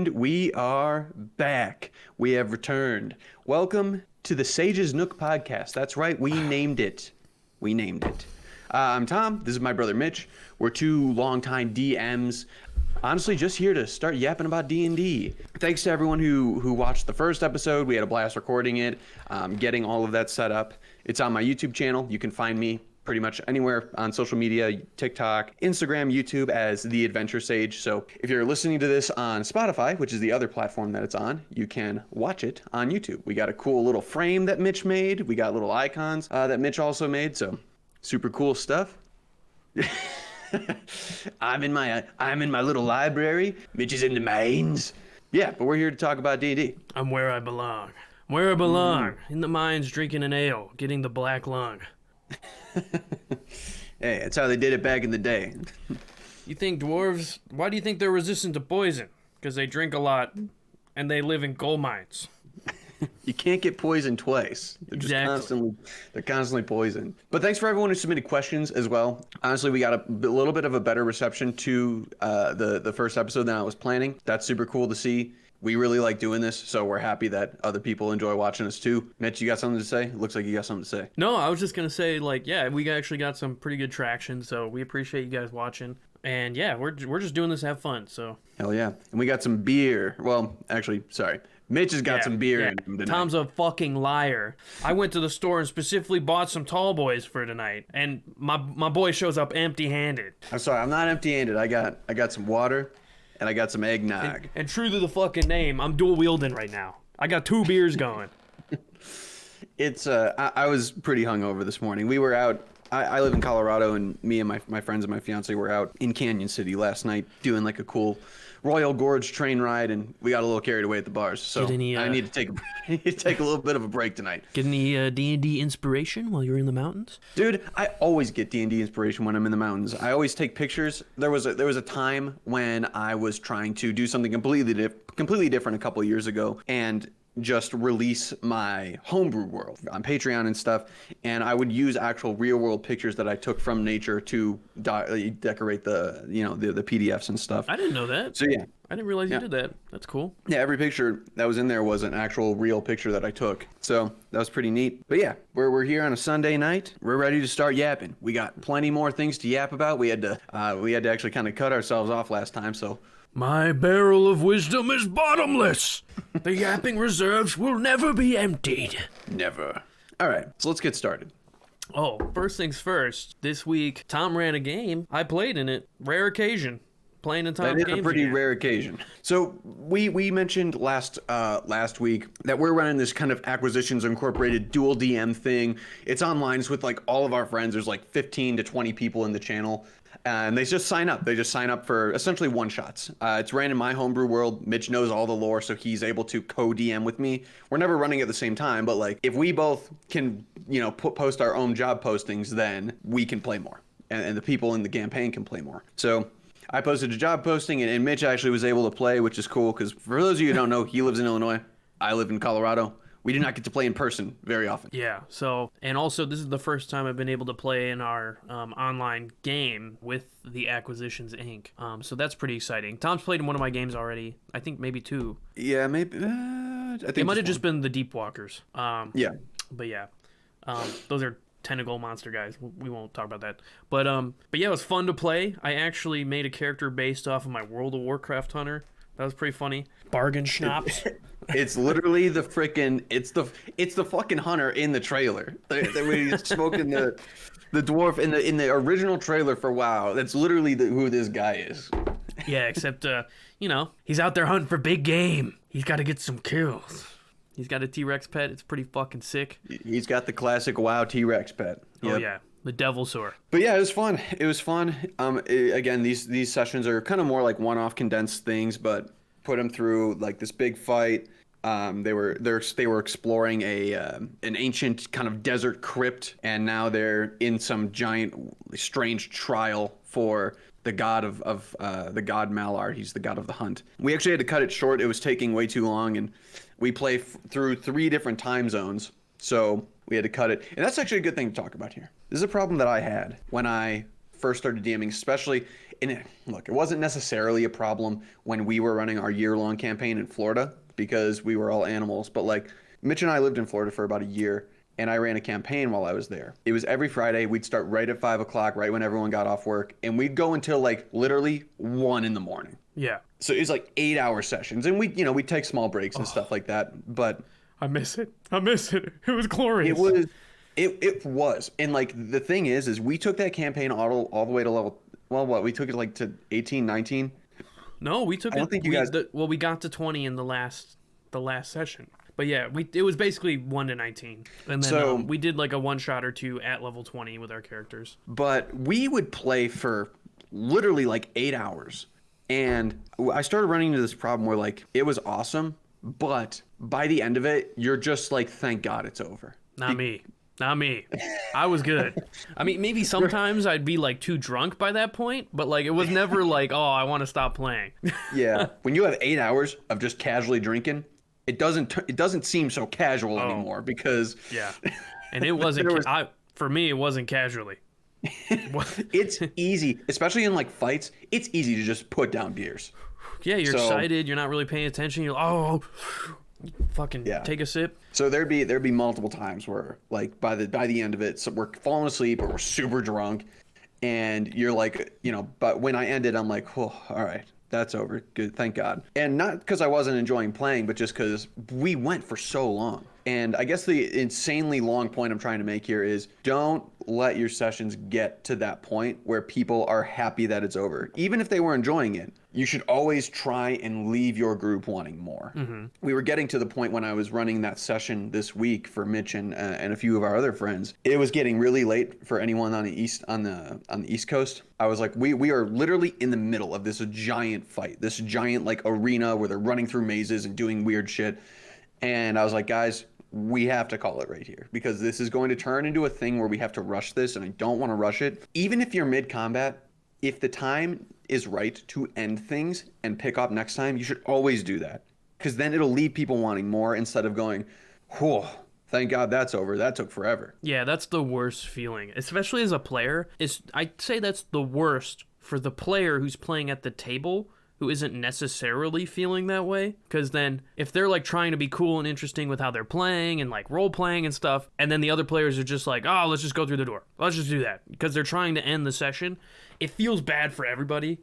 And we are back. We have returned. Welcome to the Sage's Nook podcast. That's right, we named it. I'm Tom. This is my brother Mitch. We're two longtime DMs. Honestly, just here to start yapping about D&D. Thanks to everyone who watched the first episode. We had a blast recording it, getting all of that set up. It's on my YouTube channel. You can find me pretty much anywhere on social media, TikTok, Instagram, YouTube as The Adventure Sage. So if you're listening to this on Spotify, which is the other platform that it's on, you can watch it on YouTube. We got a cool little frame that Mitch made. We got little icons that Mitch also made. So super cool stuff. I'm in my little library. Mitch is in the mines. Yeah, but we're here to talk about D&D. I'm where I belong. Where I belong. In the mines, drinking an ale, getting the black lung. Hey, that's how they did it back in the day. You think dwarves, why do you think they're resistant to poison? Because they drink a lot and they live in gold mines. You can't get poisoned twice. They're constantly poisoned. But thanks for everyone who submitted questions as well. Honestly, we got a little bit of a better reception to the first episode than I was planning. That's super cool to see. We really like doing this, so we're happy that other people enjoy watching us too. Mitch, you got something to say? Looks like you got something to say. No, I was just going to say, we actually got some pretty good traction, so we appreciate you guys watching. And yeah, we're just doing this to have fun, so. Hell yeah. And we got some beer. Well, actually, sorry. Mitch has got some beer in him tonight. Tom's a fucking liar. I went to the store and specifically bought some tall boys for tonight, and my boy shows up empty-handed. I'm sorry, I'm not empty-handed. I got some water. And I got some eggnog. And true to the fucking name, I'm dual wielding right now. I got 2 beers going. It's I was pretty hungover this morning. We were out. I live in Colorado, and me and my friends and my fiance were out in Canyon City last night doing like a cool Royal Gorge train ride, and we got a little carried away at the bars. So I need to take a little bit of a break tonight. Get any D&D inspiration while you're in the mountains? Dude, I always get D&D inspiration when I'm in the mountains. I always take pictures. There was a time when I was trying to do something completely different a couple of years ago, and just release my homebrew world on Patreon and stuff, and I would use actual real world pictures that I took from nature to decorate the PDFs and stuff. I didn't know that. So yeah, I didn't realize you did that. That's cool. Yeah, every picture that was in there was an actual real picture that I took. So that was pretty neat. But yeah, we're here on a Sunday night. We're ready to start yapping. We got plenty more things to yap about. We had to actually kind of cut ourselves off last time, so. My barrel of wisdom is bottomless. The yapping reserves will never be emptied. Never. All right, so let's get started. Oh, first things first. This week, Tom ran a game. I played in it. Rare occasion. Playing in Tom's game. That is a pretty rare occasion. So we mentioned last week that we're running this kind of Acquisitions Incorporated dual DM thing. It's online. It's with like all of our friends. There's like 15 to 20 people in the channel. And they just sign up. They just sign up for essentially one-shots. It's ran in my homebrew world. Mitch knows all the lore, so he's able to co-DM with me. We're never running at the same time, but like if we both can, post our own job postings, then we can play more, and the people in the campaign can play more. So I posted a job posting, and Mitch actually was able to play, which is cool because for those of you who don't know, he lives in Illinois. I live in Colorado. We do not get to play in person very often. Yeah, and also this is the first time I've been able to play in our online game with the Acquisitions Inc. So that's pretty exciting. Tom's played in one of my games already. I think maybe 2. Yeah, maybe. I think it might have just been the Deep Walkers. Yeah. But yeah, those are tentacle monster guys. We won't talk about that. But yeah, it was fun to play. I actually made a character based off of my World of Warcraft hunter. That was pretty funny. Bargain schnapps. It's literally the freaking it's the fucking hunter in the trailer. When he's smoking the dwarf in the original trailer for WoW. That's literally who this guy is. Yeah, except he's out there hunting for big game. He's got to get some kills. He's got a T-Rex pet. It's pretty fucking sick. He's got the classic WoW T-Rex pet. Yep. Oh yeah. The Devilsaur. But yeah, it was fun. Again, these sessions are kind of more like one-off condensed things, but put them through like this big fight. They were exploring an ancient kind of desert crypt, and now they're in some giant strange trial for the god of the god Malar. He's the god of the hunt. We actually had to cut it short. It was taking way too long, and we play through 3 different time zones, so we had to cut it. And that's actually a good thing to talk about here. This is a problem that I had when I first started DMing, especially look, it wasn't necessarily a problem when we were running our year-long campaign in Florida because we were all animals. But like Mitch and I lived in Florida for about a year, and I ran a campaign while I was there. It was every Friday. We'd start right at 5 o'clock, right when everyone got off work, and we'd go until like literally 1 in the morning. Yeah. So it was like 8-hour sessions, and we'd take small breaks and stuff like that. But I miss it. It was glorious. It was. And like the thing is we took that campaign all the way to level. Well, what we took it like to 18, 19. No, we took. I don't think you guys. We got to 20 in the last session. But yeah, it was basically 1 to 19, and then we did like a one shot or two at level 20 with our characters. But we would play for literally like 8 hours, and I started running into this problem where like it was awesome, but by the end of it, you're just like, thank God it's over. Not me. I was good. I mean, maybe sometimes I'd be like too drunk by that point, but like it was never like, oh, I want to stop playing. Yeah, when you have 8 hours of just casually drinking. It doesn't seem so casual anymore because and it wasn't for me it wasn't casually. It's easy, especially in like fights. It's easy to just put down beers. Yeah, you're excited. You're not really paying attention. You're take a sip. So there'd be multiple times where like by the end of it, so we're falling asleep or we're super drunk, and you're like, But when I ended, I'm like, oh, all right. That's over. Good. Thank God. And not because I wasn't enjoying playing, but just because we went for so long. And I guess the insanely long point I'm trying to make here is don't let your sessions get to that point where people are happy that it's over. Even if they were enjoying it, you should always try and leave your group wanting more. Mm-hmm. We were getting to the point when I was running that session this week for Mitch and a few of our other friends. It was getting really late for anyone on the East Coast. I was like, we are literally in the middle of this giant fight, this giant like arena where they're running through mazes and doing weird shit. And I was like, guys, we have to call it right here because this is going to turn into a thing where we have to rush this, and I don't want to rush it. Even if you're mid-combat, if the time is right to end things and pick up next time, you should always do that because then it'll leave people wanting more instead of going, whew, thank God that's over. That took forever. Yeah, that's the worst feeling, especially as a player. I'd say that's the worst for the player who's playing at the table who isn't necessarily feeling that way, because then if they're like trying to be cool and interesting with how they're playing and like role playing and stuff, and then the other players are just like, oh, let's just go through the door, let's just do that, because they're trying to end the session, it feels bad for everybody.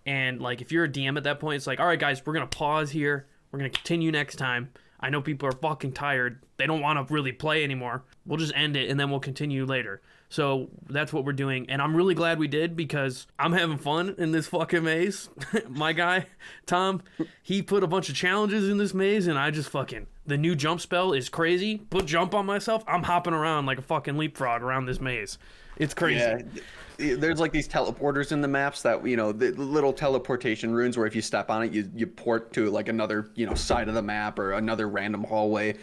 And like if you're a DM at that point, it's like, all right guys, we're gonna pause here, we're gonna continue next time. I know people are fucking tired, they don't want to really play anymore, we'll just end it and then we'll continue later. So that's what we're doing, and I'm really glad we did because I'm having fun in this fucking maze. My guy, Tom, he put a bunch of challenges in this maze, and I just the new jump spell is crazy. Put jump on myself, I'm hopping around like a fucking leapfrog around this maze. It's crazy. Yeah. There's like these teleporters in the maps that, the little teleportation runes where if you step on it, you port to like another, side of the map or another random hallway.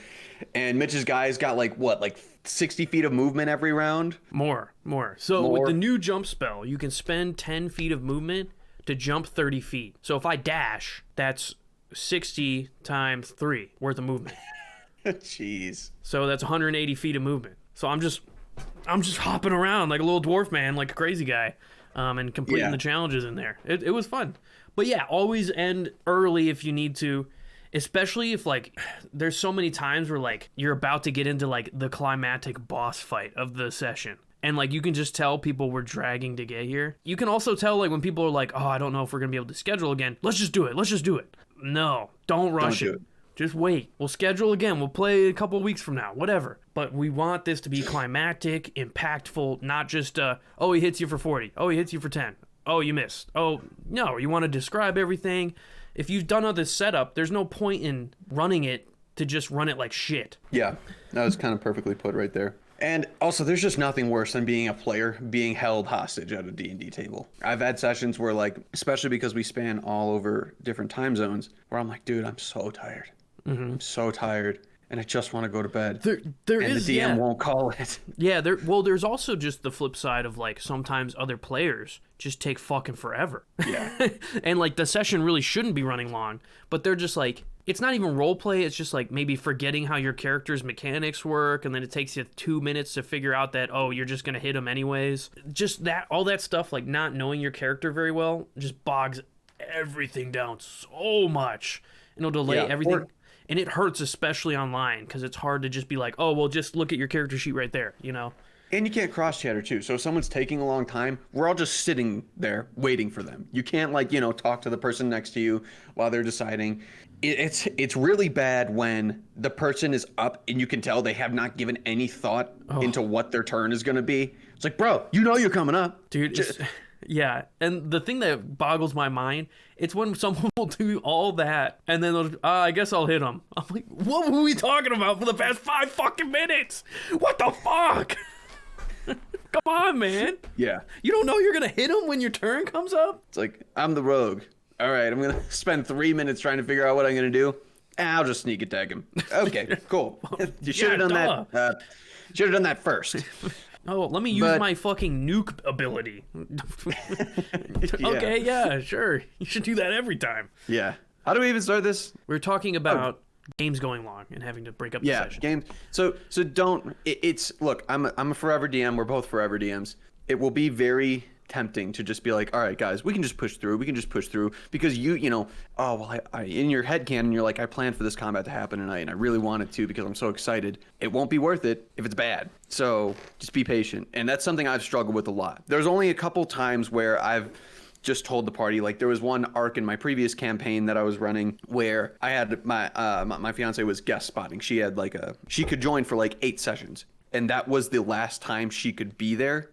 And Mitch's guys got like 60 feet of movement every round? More. So with the new jump spell, you can spend 10 feet of movement to jump 30 feet. So if I dash, that's 60 times 3 worth of movement. Jeez. So that's 180 feet of movement. So I'm just hopping around like a little dwarf man, like a crazy guy, and completing the challenges in there. It was fun. But yeah, always end early if you need to. Especially if like there's so many times where like you're about to get into like the climactic boss fight of the session, and like you can just tell people were dragging to get here. You can also tell like when people are like, oh, I don't know if we're gonna be able to schedule again, let's just do it. No, don't rush it. Just wait, we'll schedule again, we'll play a couple weeks from now, whatever. But we want this to be climactic, impactful, not just oh, he hits you for 40, oh, he hits you for 10, oh, you missed. Oh no, you want to describe everything. If you've done all this setup, there's no point in running it to just run it like shit. Yeah, that was kind of perfectly put right there. And also, there's just nothing worse than being a player being held hostage at a D&D table. I've had sessions where, like, especially because we span all over different time zones, where I'm like, dude, I'm so tired. Mm-hmm. I'm so tired, and I just want to go to bed. There and is, the DM won't call it. Yeah, there's also just the flip side of, like, sometimes other players just take fucking forever. Yeah. And, like, the session really shouldn't be running long, but they're just like, it's not even role play. It's just like maybe forgetting how your character's mechanics work, and then it takes you 2 minutes to figure out that, oh, you're just gonna hit them anyways. Just that, all that stuff, like not knowing your character very well, just bogs everything down so much, and it'll delay everything. And it hurts, especially online, because it's hard to just be like, oh, well, just look at your character sheet right there, you know? And you can't cross chatter too. So if someone's taking a long time, we're all just sitting there waiting for them. You can't like, you know, talk to the person next to you while they're deciding. It's really bad when the person is up and you can tell they have not given any thought into what their turn is going to be. It's like, bro, you know you're coming up. Dude, yeah. And the thing that boggles my mind, it's when someone will do all that and then they'll, I guess I'll hit them. I'm like, what were we talking about for the past 5 fucking minutes? What the fuck? Come on, man. Yeah. You don't know you're going to hit him when your turn comes up? It's like, I'm the rogue. All right, I'm going to spend 3 minutes trying to figure out what I'm going to do. I'll just sneak attack him. Okay, cool. You should have done that. Should have done that first. Oh, let me use my fucking Nook ability. Okay, yeah, sure. You should do that every time. Yeah. How do we even start this? We're talking about games going long and having to break up the session. Games. So don't. It's look. I'm a forever DM. We're both forever DMs. It will be very tempting to just be like, all right, guys, we can just push through. We can just push through because you know. Oh well, I in your head canon, you're like, I planned for this combat to happen tonight, and I really want it to because I'm so excited. It won't be worth it if it's bad. So just be patient, and that's something I've struggled with a lot. There's only a couple times where I've just told the party, like there was one arc in my previous campaign that I was running where I had my fiance was guest spotting. She had she could join for like 8 sessions, and that was the last time she could be there.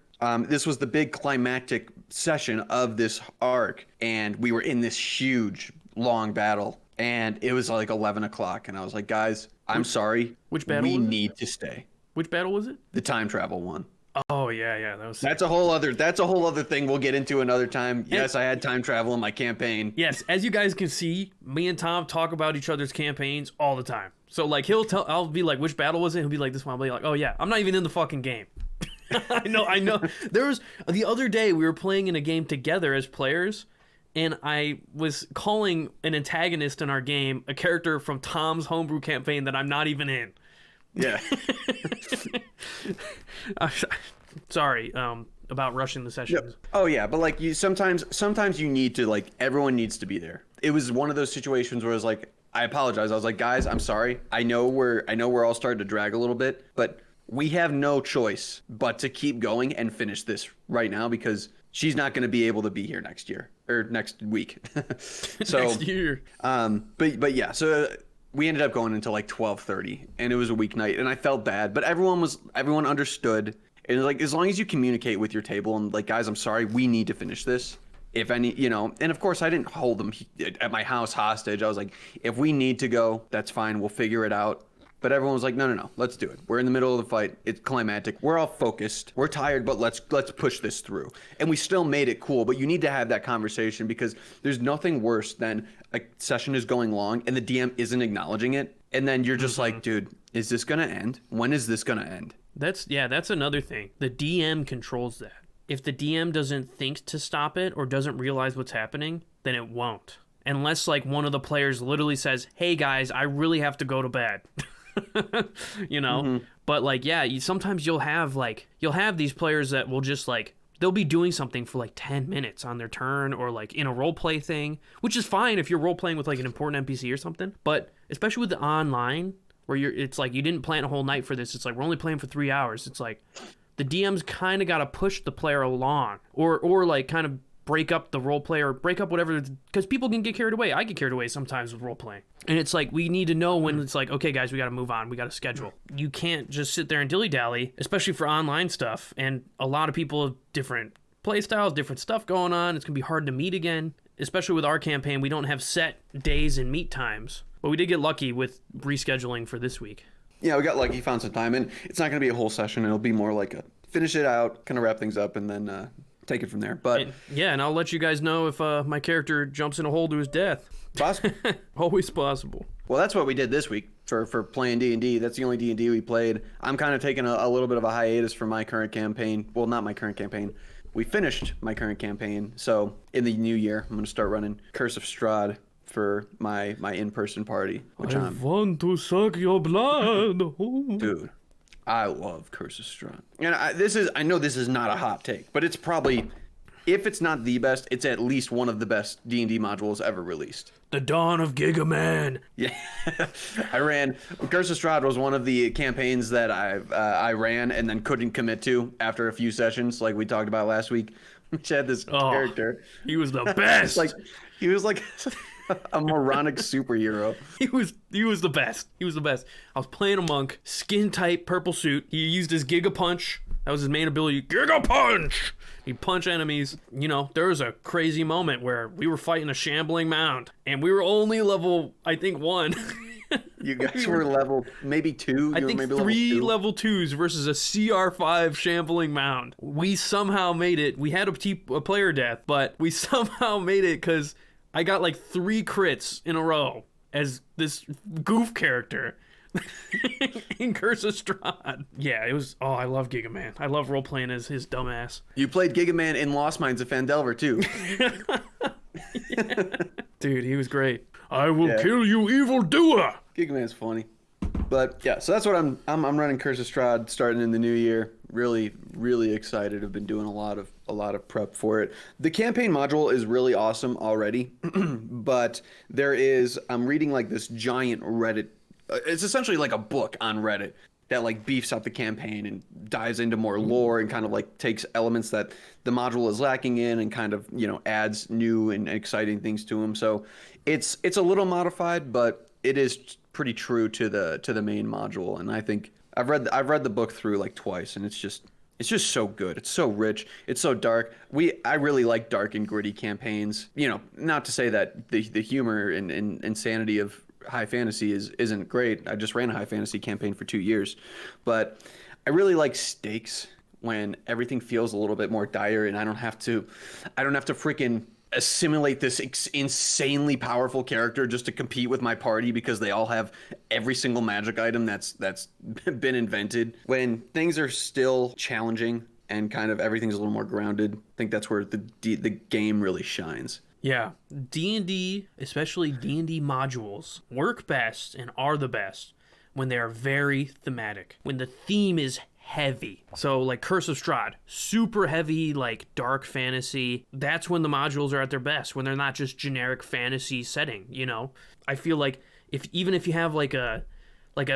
This was the big climactic session of this arc, and we were in this huge long battle, and it was like 11 o'clock, and I was like, guys, I'm sorry. Which battle? We need to stay. Which battle was it? The time travel one. Oh yeah, that was sick. That's a whole other thing we'll get into another time. Yes, I had time travel in my campaign. Yes, as you guys can see, me and Tom talk about each other's campaigns all the time. So like I'll be like, which battle was it? He'll be like, this one. I'll be like, oh yeah, I'm not even in the fucking game. I know. There was the other day we were playing in a game together as players, and I was calling an antagonist in our game a character from Tom's homebrew campaign that I'm not even in. Yeah. Sorry about rushing the sessions. Yep. Oh yeah, but like you sometimes you need to, like, everyone needs to be there. It was one of those situations where I was like, I apologize. I was like, guys, I'm sorry. I know we're all starting to drag a little bit, but we have no choice but to keep going and finish this right now because she's not going to be able to be here next year or next week. So next year. But yeah, so we ended up going until like 12:30, and it was a weeknight, and I felt bad, but everyone understood. And like, as long as you communicate with your table and like, guys, I'm sorry, we need to finish this. If any, you know, and of course I didn't hold them at my house hostage. I was like, if we need to go, that's fine. We'll figure it out. But everyone was like, no, let's do it. We're in the middle of the fight. It's climactic. We're all focused. We're tired, but let's push this through. And we still made it cool. But you need to have that conversation because there's nothing worse than a session is going long and the DM isn't acknowledging it. And then you're just like, dude, is this going to end? When is this going to end? That's another thing. The DM controls that. If the DM doesn't think to stop it or doesn't realize what's happening, then it won't. Unless like one of the players literally says, hey guys, I really have to go to bed. You know, but like, yeah, sometimes you'll have these players that will just like, they'll be doing something for like 10 minutes on their turn or like in a role play thing, which is fine if you're role playing with like an important NPC or something. But especially with the online where it's like, you didn't plan a whole night for this. It's like, we're only playing for 3 hours. It's like the DM's kind of got to push the player along or like kind of break up the role play or break up whatever, because people can get carried away. I get carried away sometimes with role playing, and it's like we need to know when it's like, okay guys, we got to move on, we got to schedule. You can't just sit there and dilly-dally, especially for online stuff, and a lot of people have different play styles, different stuff going on. It's gonna be hard to meet again, especially with our campaign. We don't have set days and meet times, but we did get lucky with rescheduling for this week. Yeah, we got lucky, found some time, and it's not gonna be a whole session. It'll be more like a finish it out, kind of wrap things up, and then take it from there. But and I'll let you guys know if my character jumps in a hole to his death. Possible. Always possible. Well, that's what we did this week for playing D&D. That's the only D&D we played. I'm kind of taking a little bit of a hiatus from my current campaign. Well, not my current campaign. We finished my current campaign. So in the new year, I'm going to start running Curse of Strahd. for my in-person party, which I want to suck your blood. Dude, I love Curse of Strahd. And I know this is not a hot take, but it's probably, if it's not the best, it's at least one of the best D&D modules ever released. The Dawn of Gigaman. Yeah, I ran. Curse of Strahd was one of the campaigns that I ran and then couldn't commit to after a few sessions, like we talked about last week. Which had this character. He was the best. He was like a moronic superhero. He was the best. He was the best. I was playing a monk, skin tight purple suit. He used his Giga Punch. That was his main ability. Giga Punch. He'd punch enemies. You know, there was a crazy moment where we were fighting a shambling mound, and we were only level, I think, 1. You guys were level maybe 2. I think maybe 3 level 2s versus a CR5 shambling mound. We somehow made it. We had a player death, but we somehow made it because I got like 3 crits in a row as this goof character in Curse of Strahd. Yeah, it was. Oh, I love Giga Man. I love role playing as his dumbass. You played Giga Man in Lost Mines of Phandelver too. Yeah. Dude, he was great. I will kill you, evildoer. Giga Man's funny. But yeah, so that's what I'm running Curse of Strahd starting in the new year. Really, really excited. I've been doing a lot of prep for it. The campaign module is really awesome already, but I'm reading like this giant Reddit. It's essentially like a book on Reddit that like beefs up the campaign and dives into more lore and kind of like takes elements that the module is lacking in and kind of, you know, adds new and exciting things to them. So it's a little modified, but it is pretty true to the main module. And I think I've read the book through like twice, and it's just so good. It's so rich. It's so dark. I really like dark and gritty campaigns. You know, not to say that the humor and insanity of high fantasy isn't great. I just ran a high fantasy campaign for 2 years, but I really like stakes when everything feels a little bit more dire, and I don't have to freaking assimilate this insanely powerful character just to compete with my party because they all have every single magic item that's been invented. When things are still challenging and kind of everything's a little more grounded, I think that's where the game really shines. Yeah, D&D, especially D&D modules, work best and are the best when they are very thematic, when the theme is heavy. So like Curse of Strahd, super heavy, like dark fantasy. That's when the modules are at their best, when they're not just generic fantasy setting, you know? I feel like even if you have like a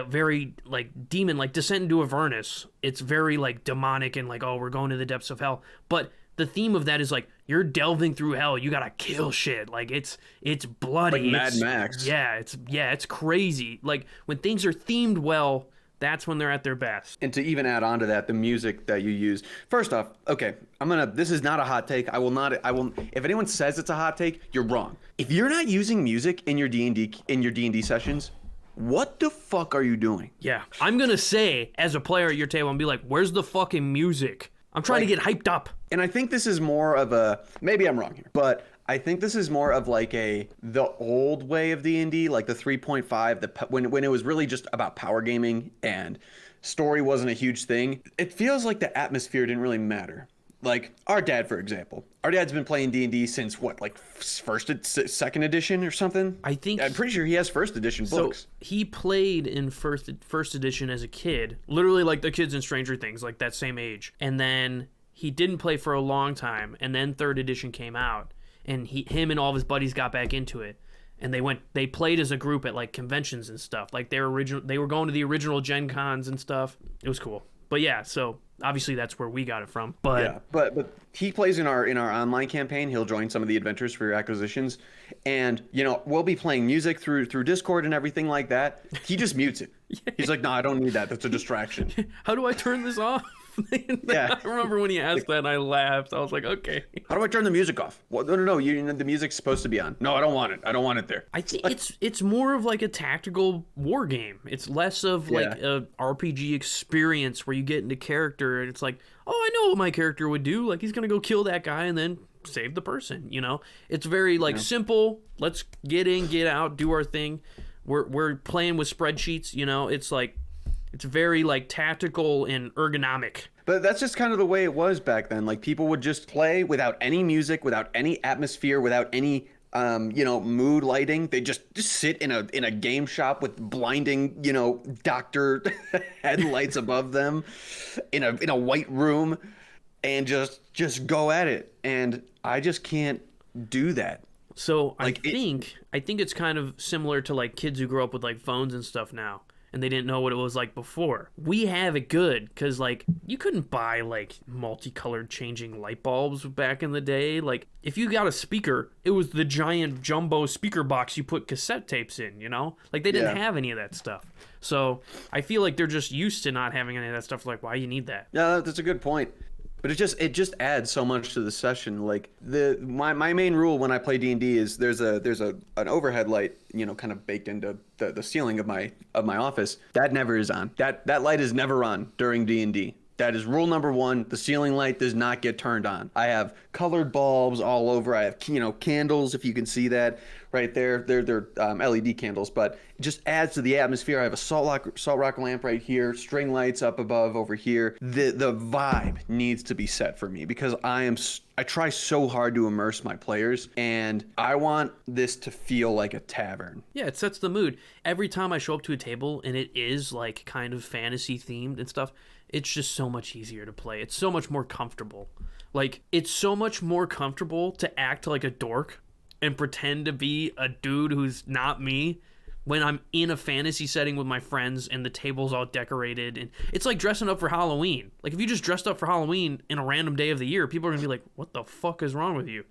very like demon, like Descent into Avernus, it's very like demonic and like, oh, we're going to the depths of hell. But the theme of that is like, you're delving through hell. You gotta kill shit. Like it's bloody. Like Mad Max. Yeah, it's crazy. Like when things are themed well, that's when they're at their best. And to even add on to that, the music that you use. First off, okay, this is not a hot take. I will, if anyone says it's a hot take, you're wrong. If you're not using music in your D&D sessions, what the fuck are you doing? Yeah, I'm gonna say as a player at your table and be like, where's the fucking music? I'm trying to get hyped up. And I think this is more of maybe I'm wrong here, but I think this is more of like the old way of D&D, like the 3.5, when it was really just about power gaming and story wasn't a huge thing. It feels like the atmosphere didn't really matter. Like our dad, for example. Our dad's been playing D&D since what, like second edition or something? I'm pretty sure he has first edition books. So he played in first edition as a kid, literally like the kids in Stranger Things, like that same age. And then he didn't play for a long time, and then third edition came out, and him and all of his buddies got back into it. And they played as a group at like conventions and stuff. Like they were going to the original Gen Cons and stuff. It was cool. But yeah, so obviously that's where we got it from. But yeah, but he plays in our online campaign. He'll join some of the adventures for your acquisitions, and you know we'll be playing music through Discord and everything like that. He just mutes it. Yeah. He's like, "No, I don't need that. That's a distraction." How do I turn this off? Yeah. I remember when he asked that, and I laughed. I was like, "Okay." How do I turn the music off? Well, no. The music's supposed to be on. No, I don't want it. I don't want it there. I think it's more of like a tactical war game. It's less of like a RPG experience where you get into character and it's like, oh, I know what my character would do. Like he's gonna go kill that guy and then save the person. You know, it's very like simple. Let's get in, get out, do our thing. We're playing with spreadsheets. You know, it's like. It's very like tactical and ergonomic. But that's just kind of the way it was back then. Like people would just play without any music, without any atmosphere, without any mood lighting. They just sit in a game shop with blinding, doctor headlights above them in a white room and just go at it. And I just can't do that. So Like I think it's kind of similar to like kids who grow up with like phones and stuff now, and they didn't know what it was like before. We have it good because like you couldn't buy like multicolored changing light bulbs back in the day. Like if you got a speaker, it was the giant jumbo speaker box you put cassette tapes in. Like they didn't have any of that stuff. So I feel like they're just used to not having any of that stuff. Like why you need that? Yeah, that's a good point. But it just adds so much to the session. Like my main rule when I play D&D is there's an overhead light, kind of baked into the ceiling of my office. That never is on. That light is never on during D&D. That is rule number one. The ceiling light does not get turned on. I have colored bulbs all over. I have candles, if you can see that right there. They're LED candles, but it just adds to the atmosphere. I have a salt rock lamp right here, string lights up above over here. The vibe needs to be set for me because I try so hard to immerse my players, and I want this to feel like a tavern. Yeah, it sets the mood. Every time I show up to a table and it is like kind of fantasy themed and stuff, it's just so much easier to play. It's so much more comfortable. Like, it's so much more comfortable to act like a dork and pretend to be a dude who's not me when I'm in a fantasy setting with my friends and the table's all decorated. And it's like dressing up for Halloween. Like, if you just dressed up for Halloween in a random day of the year, people are going to be like, what the fuck is wrong with you?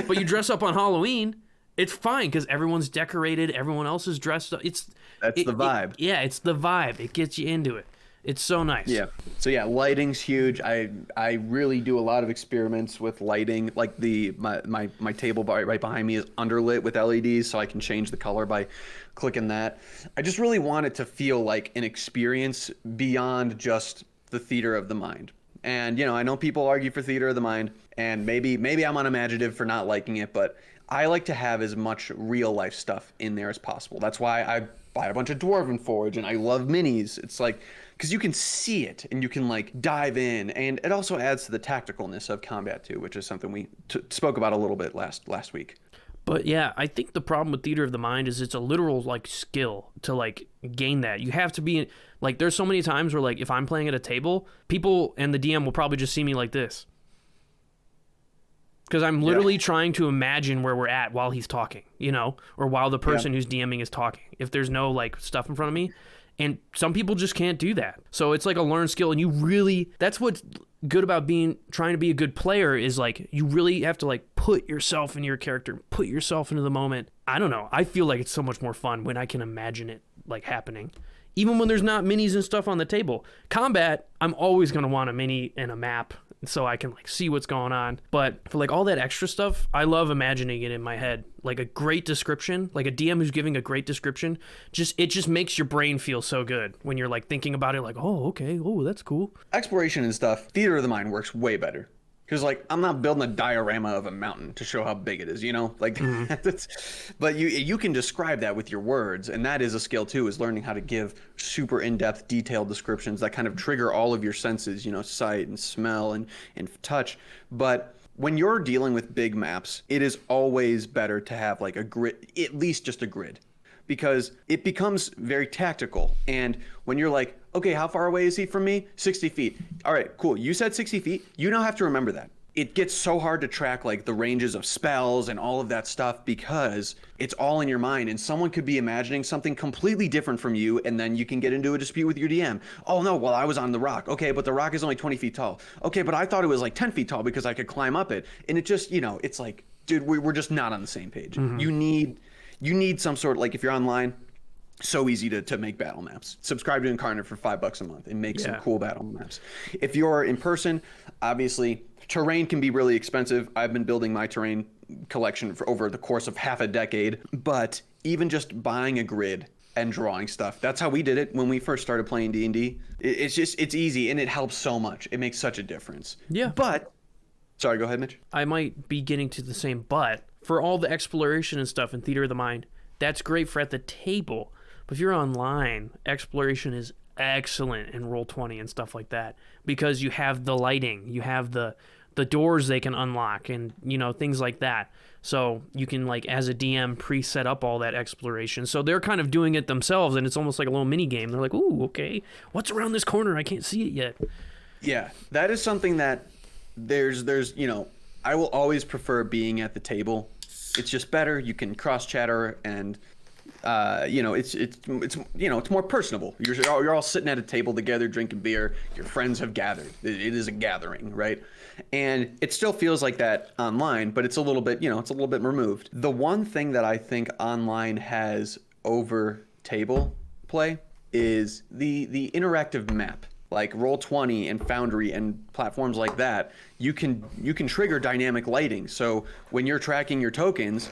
But you dress up on Halloween, it's fine because everyone's decorated, everyone else is dressed up. That's the vibe. It's the vibe. It gets you into it. It's so nice. Yeah. So yeah, lighting's huge. I really do a lot of experiments with lighting. Like my table right behind me is underlit with LEDs, so I can change the color by clicking that. I just really want it to feel like an experience beyond just the theater of the mind. And I know people argue for theater of the mind, and maybe I'm unimaginative for not liking it, but I like to have as much real life stuff in there as possible. That's why I buy a bunch of Dwarven Forge and I love minis. It's like, because you can see it and you can like dive in, and it also adds to the tacticalness of combat too, which is something we spoke about a little bit last week. But yeah, I think the problem with theater of the mind is it's a literal like skill to like gain that. You have to be like, there's so many times where like if I'm playing at a table, people and the DM will probably just see me like this. Because I'm literally trying to imagine where we're at while he's talking, or while the person who's DMing is talking. If there's no like stuff in front of me. And some people just can't do that. So it's like a learned skill, and that's what's good about trying to be a good player is like you really have to like put yourself in your character, put yourself into the moment. I don't know. I feel like it's so much more fun when I can imagine it like happening. Even when there's not minis and stuff on the table. Combat, I'm always going to want a mini and a map so I can like see what's going on. But for like all that extra stuff, I love imagining it in my head. Like a great description, like a DM who's giving a great description, it just makes your brain feel so good when you're like thinking about it like, oh, okay, oh, that's cool. Exploration and stuff, theater of the mind works way better. Because, like, I'm not building a diorama of a mountain to show how big it is, Like, but you can describe that with your words, and that is a skill, too, is learning how to give super in-depth, detailed descriptions that kind of trigger all of your senses, sight and smell and touch. But when you're dealing with big maps, it is always better to have, like, a grid, at least just a grid. Because it becomes very tactical. And when you're like, okay, how far away is he from me? 60 feet. All right, cool. You said 60 feet. You now have to remember that. It gets so hard to track like the ranges of spells and all of that stuff because it's all in your mind, and someone could be imagining something completely different from you, and then you can get into a dispute with your DM. Oh no, well, I was on the rock. Okay, but the rock is only 20 feet tall. Okay, but I thought it was like 10 feet tall because I could climb up it. And it just, it's like, dude, we're just not on the same page. Mm-hmm. You need some sort of, like, if you're online, so easy to make battle maps. Subscribe to Incarnate for $5 a month and make some cool battle maps. If you're in person, obviously, terrain can be really expensive. I've been building my terrain collection for over the course of half a decade. But even just buying a grid and drawing stuff, that's how we did it when we first started playing D&D. It's easy, and it helps so much. It makes such a difference. Yeah. But, sorry, go ahead, Mitch. I might be getting to the same but. For all the exploration and stuff in Theater of the Mind, that's great for at the table. But if you're online, exploration is excellent in Roll20 and stuff like that because you have the lighting, you have the the doors they can unlock, and things like that. So you can, like, as a DM, pre-set up all that exploration. So they're kind of doing it themselves, and it's almost like a little mini game. They're like, ooh, okay, what's around this corner? I can't see it yet. Yeah, that is something that there's I will always prefer being at the table. It's just better. You can cross chatter, and it's more personable. You're all sitting at a table together drinking beer. Your friends have gathered. It is a gathering, right? And it still feels like that online, but it's a little bit removed. The one thing that I think online has over table play is the interactive map. Like Roll20 and Foundry and platforms like that, you can trigger dynamic lighting. So when you're tracking your tokens,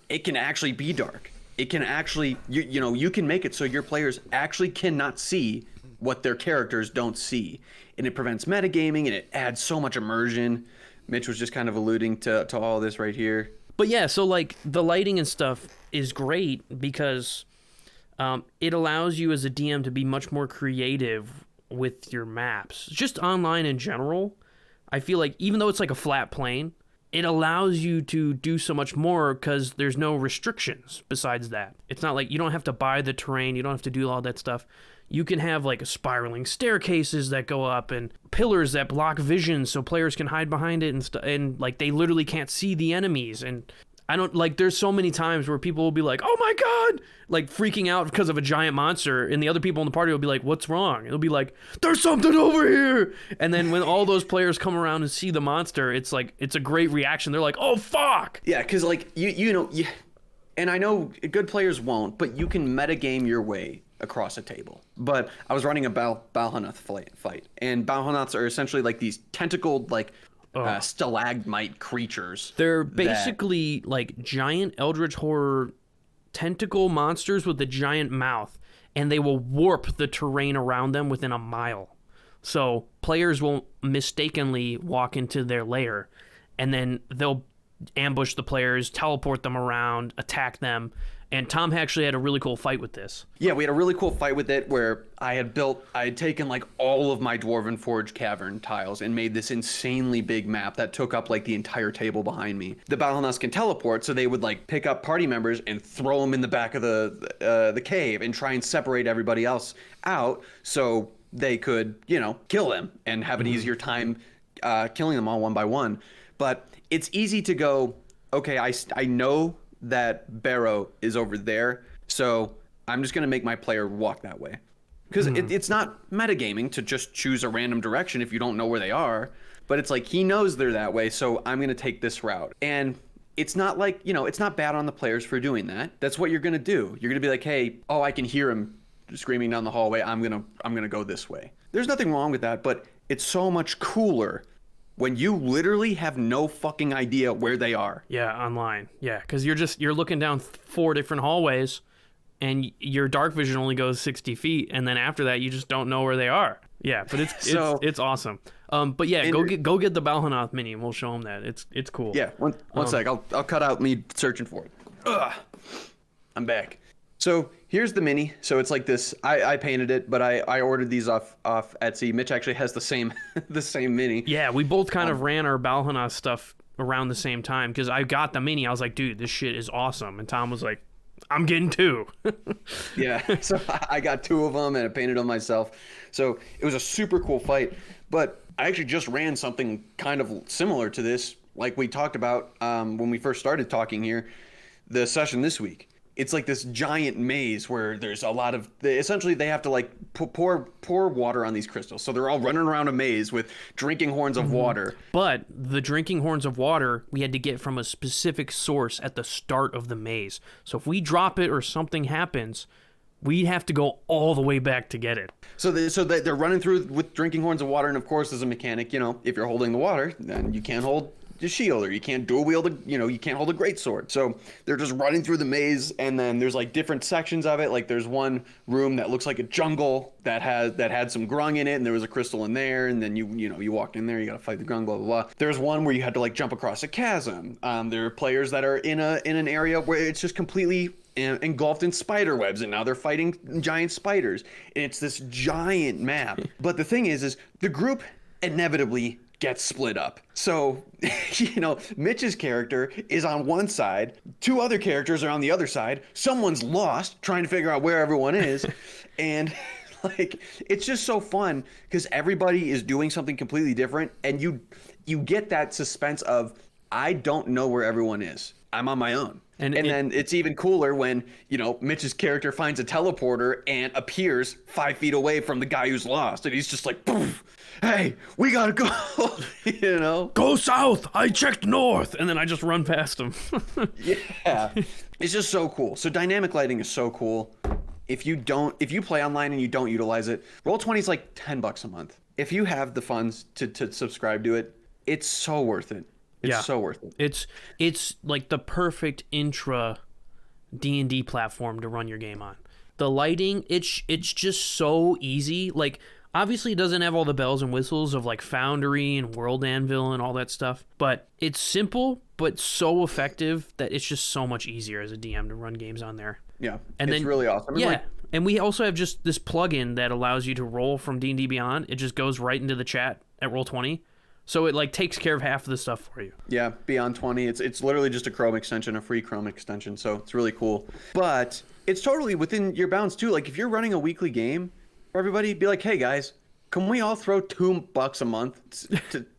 it can actually be dark. It can actually, you can make it so your players actually cannot see what their characters don't see. And it prevents metagaming, and it adds so much immersion. Mitch was just kind of alluding to all this right here. But yeah, so like the lighting and stuff is great because it allows you as a DM to be much more creative with your maps. Just online in general, I feel like even though it's like a flat plane, it allows you to do so much more because there's no restrictions besides that. It's not like you don't have to buy the terrain, you don't have to do all that stuff. You can have like spiraling staircases that go up and pillars that block vision so players can hide behind it and like they literally can't see the enemies. And I don't like, there's so many times where people will be like, oh my God, like freaking out because of a giant monster. And the other people in the party will be like, what's wrong? It'll be like, there's something over here. And then when all those players come around and see the monster, it's like, it's a great reaction. They're like, oh fuck. Yeah. Cause like, and I know good players won't, but you can metagame your way across a table. But I was running a Balhanath fight, and Balhanaths are essentially like these tentacled, like, stalagmite creatures. They're basically like giant eldritch horror tentacle monsters with a giant mouth, and they will warp the terrain around them within a mile. So players will mistakenly walk into their lair, and then they'll ambush the players, teleport them around, attack them. And Tom actually had a really cool fight with this. Yeah, we had a really cool fight with it where I had taken like all of my Dwarven Forge cavern tiles and made this insanely big map that took up like the entire table behind me. The Balhanas can teleport, so they would like pick up party members and throw them in the back of the cave and try and separate everybody else out so they could, kill them and have an easier time killing them all one by one. But it's easy to go, okay, I know that Barrow is over there, so I'm just going to make my player walk that way. Because it's not metagaming to just choose a random direction if you don't know where they are, but it's like he knows they're that way, so I'm going to take this route. And it's not like, it's not bad on the players for doing that. That's what you're going to do. You're going to be like, hey, I can hear him screaming down the hallway. I'm going to go this way. There's nothing wrong with that, but it's so much cooler when you literally have no fucking idea where they are. Yeah, online. Yeah, because you're looking down 4 different hallways, and your dark vision only goes 60 feet, and then after that, you just don't know where they are. Yeah, but it's awesome. But yeah, go get the Balhanath mini, and we'll show them that. It's cool. Yeah, one sec. I'll cut out me searching for it. Ugh. I'm back. So here's the mini. So it's like this. I painted it, but I ordered these off Etsy. Mitch actually has the same mini. Yeah, we both kind of ran our Balhanath stuff around the same time because I got the mini. I was like, dude, this shit is awesome. And Tom was like, I'm getting 2. Yeah, so I got 2 of them and I painted them myself. So it was a super cool fight. But I actually just ran something kind of similar to this, like we talked about when we first started talking here, the session this week. It's like this giant maze where there's a lot of, essentially they have to like pour water on these crystals. So they're all running around a maze with drinking horns of water. But the drinking horns of water, we had to get from a specific source at the start of the maze. So if we drop it or something happens, we have to go all the way back to get it. So they're running through with drinking horns of water. And of course, as a mechanic, if you're holding the water, then you can't hold the shield, or you can't dual wield you can't hold a greatsword. So they're just running through the maze, and then there's like different sections of it. Like there's one room that looks like a jungle that had some grung in it, and there was a crystal in there, and then you walk in there, you gotta fight the grung, blah blah blah. There's one where you had to like jump across a chasm. There are players that are in an area where it's just completely engulfed in spider webs, and now they're fighting giant spiders, and it's this giant map. But the thing is the group inevitably gets split up. So, Mitch's character is on one side, 2 other characters are on the other side. Someone's lost trying to figure out where everyone is. And like, it's just so fun because everybody is doing something completely different. And you get that suspense of, I don't know where everyone is. I'm on my own. And then it's even cooler when, Mitch's character finds a teleporter and appears 5 feet away from the guy who's lost. And he's just like, poof, hey, we gotta go, Go south. I checked north. And then I just run past him. Yeah. It's just so cool. So dynamic lighting is so cool. If you play online and you don't utilize it, Roll20 is like $10 a month. If you have the funds to subscribe to it, it's so worth it. It's so worth it. It's like the perfect intra D&D platform to run your game on. The lighting, it's just so easy. Like, obviously it doesn't have all the bells and whistles of like Foundry and World Anvil and all that stuff, but it's simple but so effective that it's just so much easier as a DM to run games on there. Yeah, and it's really awesome. Yeah, and we also have just this plugin that allows you to roll from D&D Beyond. It just goes right into the chat at Roll20. So it like takes care of half of the stuff for you. Yeah, Beyond 20, it's literally just a Chrome extension, a free Chrome extension, so it's really cool. But it's totally within your bounds too. Like if you're running a weekly game, for everybody, be like, hey guys, can we all throw $2 a month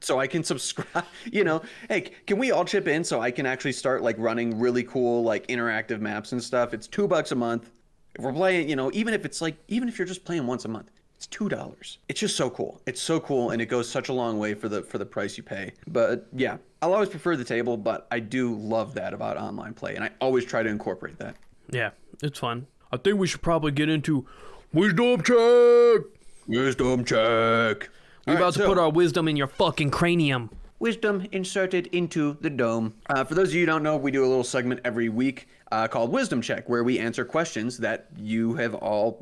so I can subscribe? Hey, can we all chip in so I can actually start like running really cool like interactive maps and stuff? It's $2 a month. If we're playing, even if you're just playing once a month. It's $2. It's just so cool. It's so cool, and it goes such a long way for the price you pay. But yeah, I'll always prefer the table, but I do love that about online play, and I always try to incorporate that. Yeah, it's fun. I think we should probably get into wisdom check. Wisdom check. We're about to put our wisdom in your fucking cranium. Wisdom inserted into the dome. For those of you who don't know, we do a little segment every week called Wisdom Check, where we answer questions that you have all,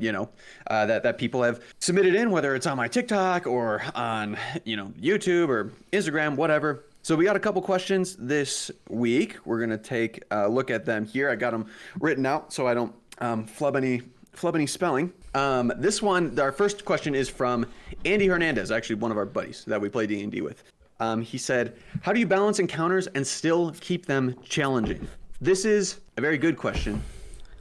that people have submitted in, whether it's on my TikTok or on, YouTube or Instagram, whatever. So we got a couple questions this week. We're going to take a look at them here. I got them written out so I don't flub any spelling. This one, our first question is from Andy Hernandez, actually one of our buddies that we play D&D with. He said, how do you balance encounters and still keep them challenging? This is a very good question.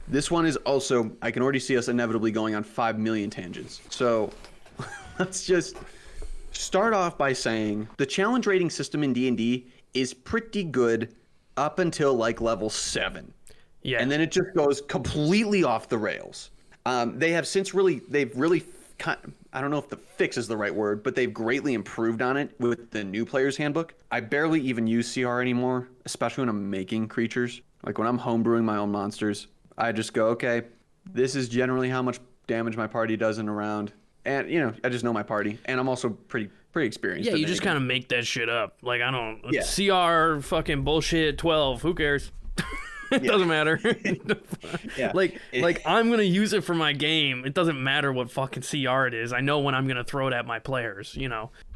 This one is also, I can already see us inevitably going on 5 million tangents. So let's just start off by saying the challenge rating system in D&D is pretty good up until like level 7. Yeah. And then it just goes completely off the rails. They've really I don't know if the fix is the right word, but they've greatly improved on it with the new player's handbook. I barely even use CR anymore, especially when I'm making creatures. Like when I'm homebrewing my own monsters, I just go, okay, this is generally how much damage my party does in a round. And, I just know my party. And I'm also pretty experienced. Yeah, you just kind of make that shit up. Like, I don't... Yeah. CR fucking bullshit 12. Who cares? It doesn't matter. Yeah. Like I'm gonna use it for my game. It doesn't matter what fucking CR it is. I know when I'm gonna throw it at my players.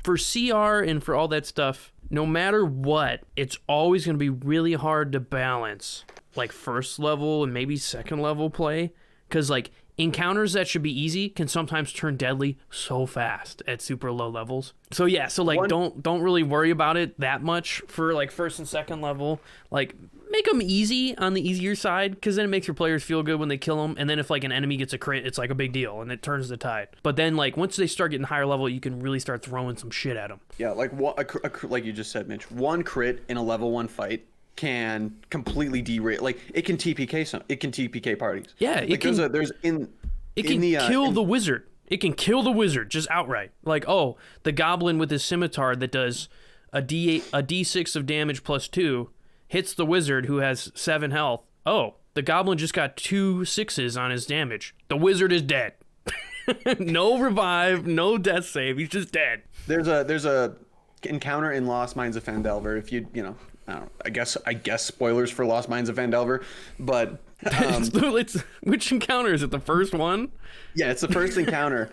For CR and for all that stuff, no matter what, it's always gonna be really hard to balance like first level and maybe second level play, because like encounters that should be easy can sometimes turn deadly so fast at super low levels. So yeah, don't really worry about it that much for like first and second level. Like, make them easy on the easier side, because then it makes your players feel good when they kill them. And then if like an enemy gets a crit, it's like a big deal and it turns the tide. But then like once they start getting higher level, you can really start throwing some shit at them. Yeah, like like you just said, Mitch, one crit in a level 1 fight can completely derail. Like it can TPK it can TPK parties. Yeah, it can. It can kill the wizard. It can kill the wizard just outright. Like, oh, the goblin with his scimitar that does a D6 of damage plus 2 hits the wizard who has 7 health. Oh, the goblin just got 2 6s on his damage. The wizard is dead. No revive, no death save. He's just dead. There's a encounter in Lost Mines of Phandelver. If I don't know, I guess spoilers for Lost Mines of Phandelver, but which encounter is it? The first one? Yeah, it's the first encounter.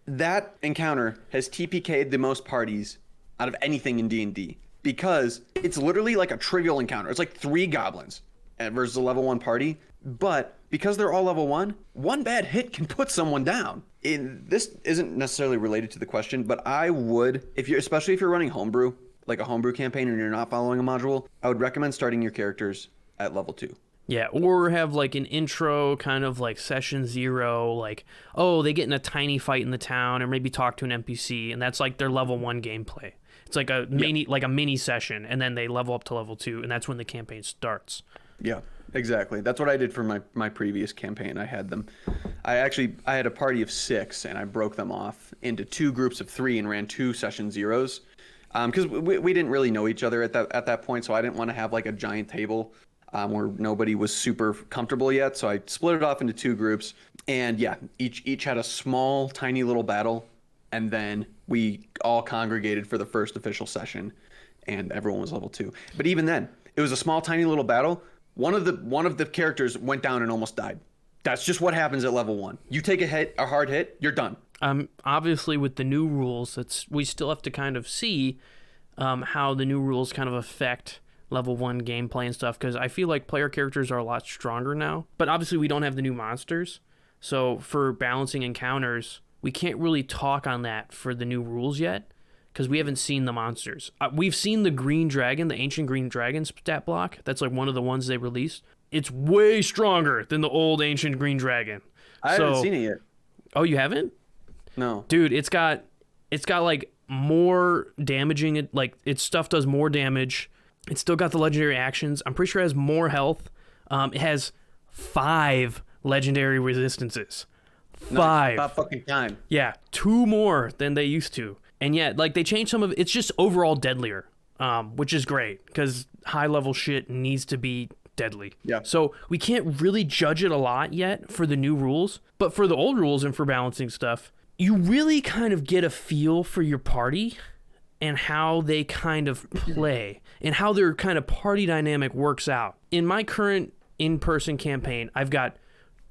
That encounter has TPK'd the most parties out of anything in D&D, because it's literally like a trivial encounter. It's like 3 goblins versus a level 1 party, But because they're all level 1, one bad hit can put someone down. This isn't necessarily related to the question, but I would, especially if you're running homebrew, like a homebrew campaign and you're not following a module, I would recommend starting your characters at level 2. Yeah, or have like an intro kind of like session 0, like, oh, they get in a tiny fight in the town, or maybe talk to an NPC, and that's like their level 1 gameplay. It's like a mini session, and then they level up to level 2, and that's when the campaign starts. Yeah, exactly. That's what I did for my previous campaign. I had a party of 6, and I broke them off into 2 groups of 3 and ran 2 session 0s. Because we didn't really know each other at that point, so I didn't want to have like a giant table where nobody was super comfortable yet. So I split it off into 2 groups, and yeah, each had a small, tiny little battle, and then we all congregated for the first official session, and everyone was level 2. But even then, it was a small, tiny little battle. One of the characters went down and almost died. That's just what happens at level 1. You take a hard hit, you're done. Obviously, with the new rules, we still have to kind of see how the new rules kind of affect level 1 gameplay and stuff, because I feel like player characters are a lot stronger now. But obviously, we don't have the new monsters, so for balancing encounters, we can't really talk on that for the new rules yet, because we haven't seen the monsters. We've seen the green dragon, the ancient green dragon stat block. That's like one of the ones they released. It's way stronger than the old ancient green dragon. I haven't seen it yet. Oh, you haven't? No. Dude, it's got like more damaging. Its stuff does more damage. It's still got the legendary actions. I'm pretty sure it has more health. It has 5 legendary resistances. 5. Nice. About fucking time. Yeah, 2 more than they used to. And yeah, like they changed some of it's just overall deadlier, which is great because high level shit needs to be deadly. Yeah. So we can't really judge it a lot yet for the new rules, but for the old rules and for balancing stuff, you really kind of get a feel for your party and how they kind of play and how their kind of party dynamic works out. In my current in-person campaign, I've got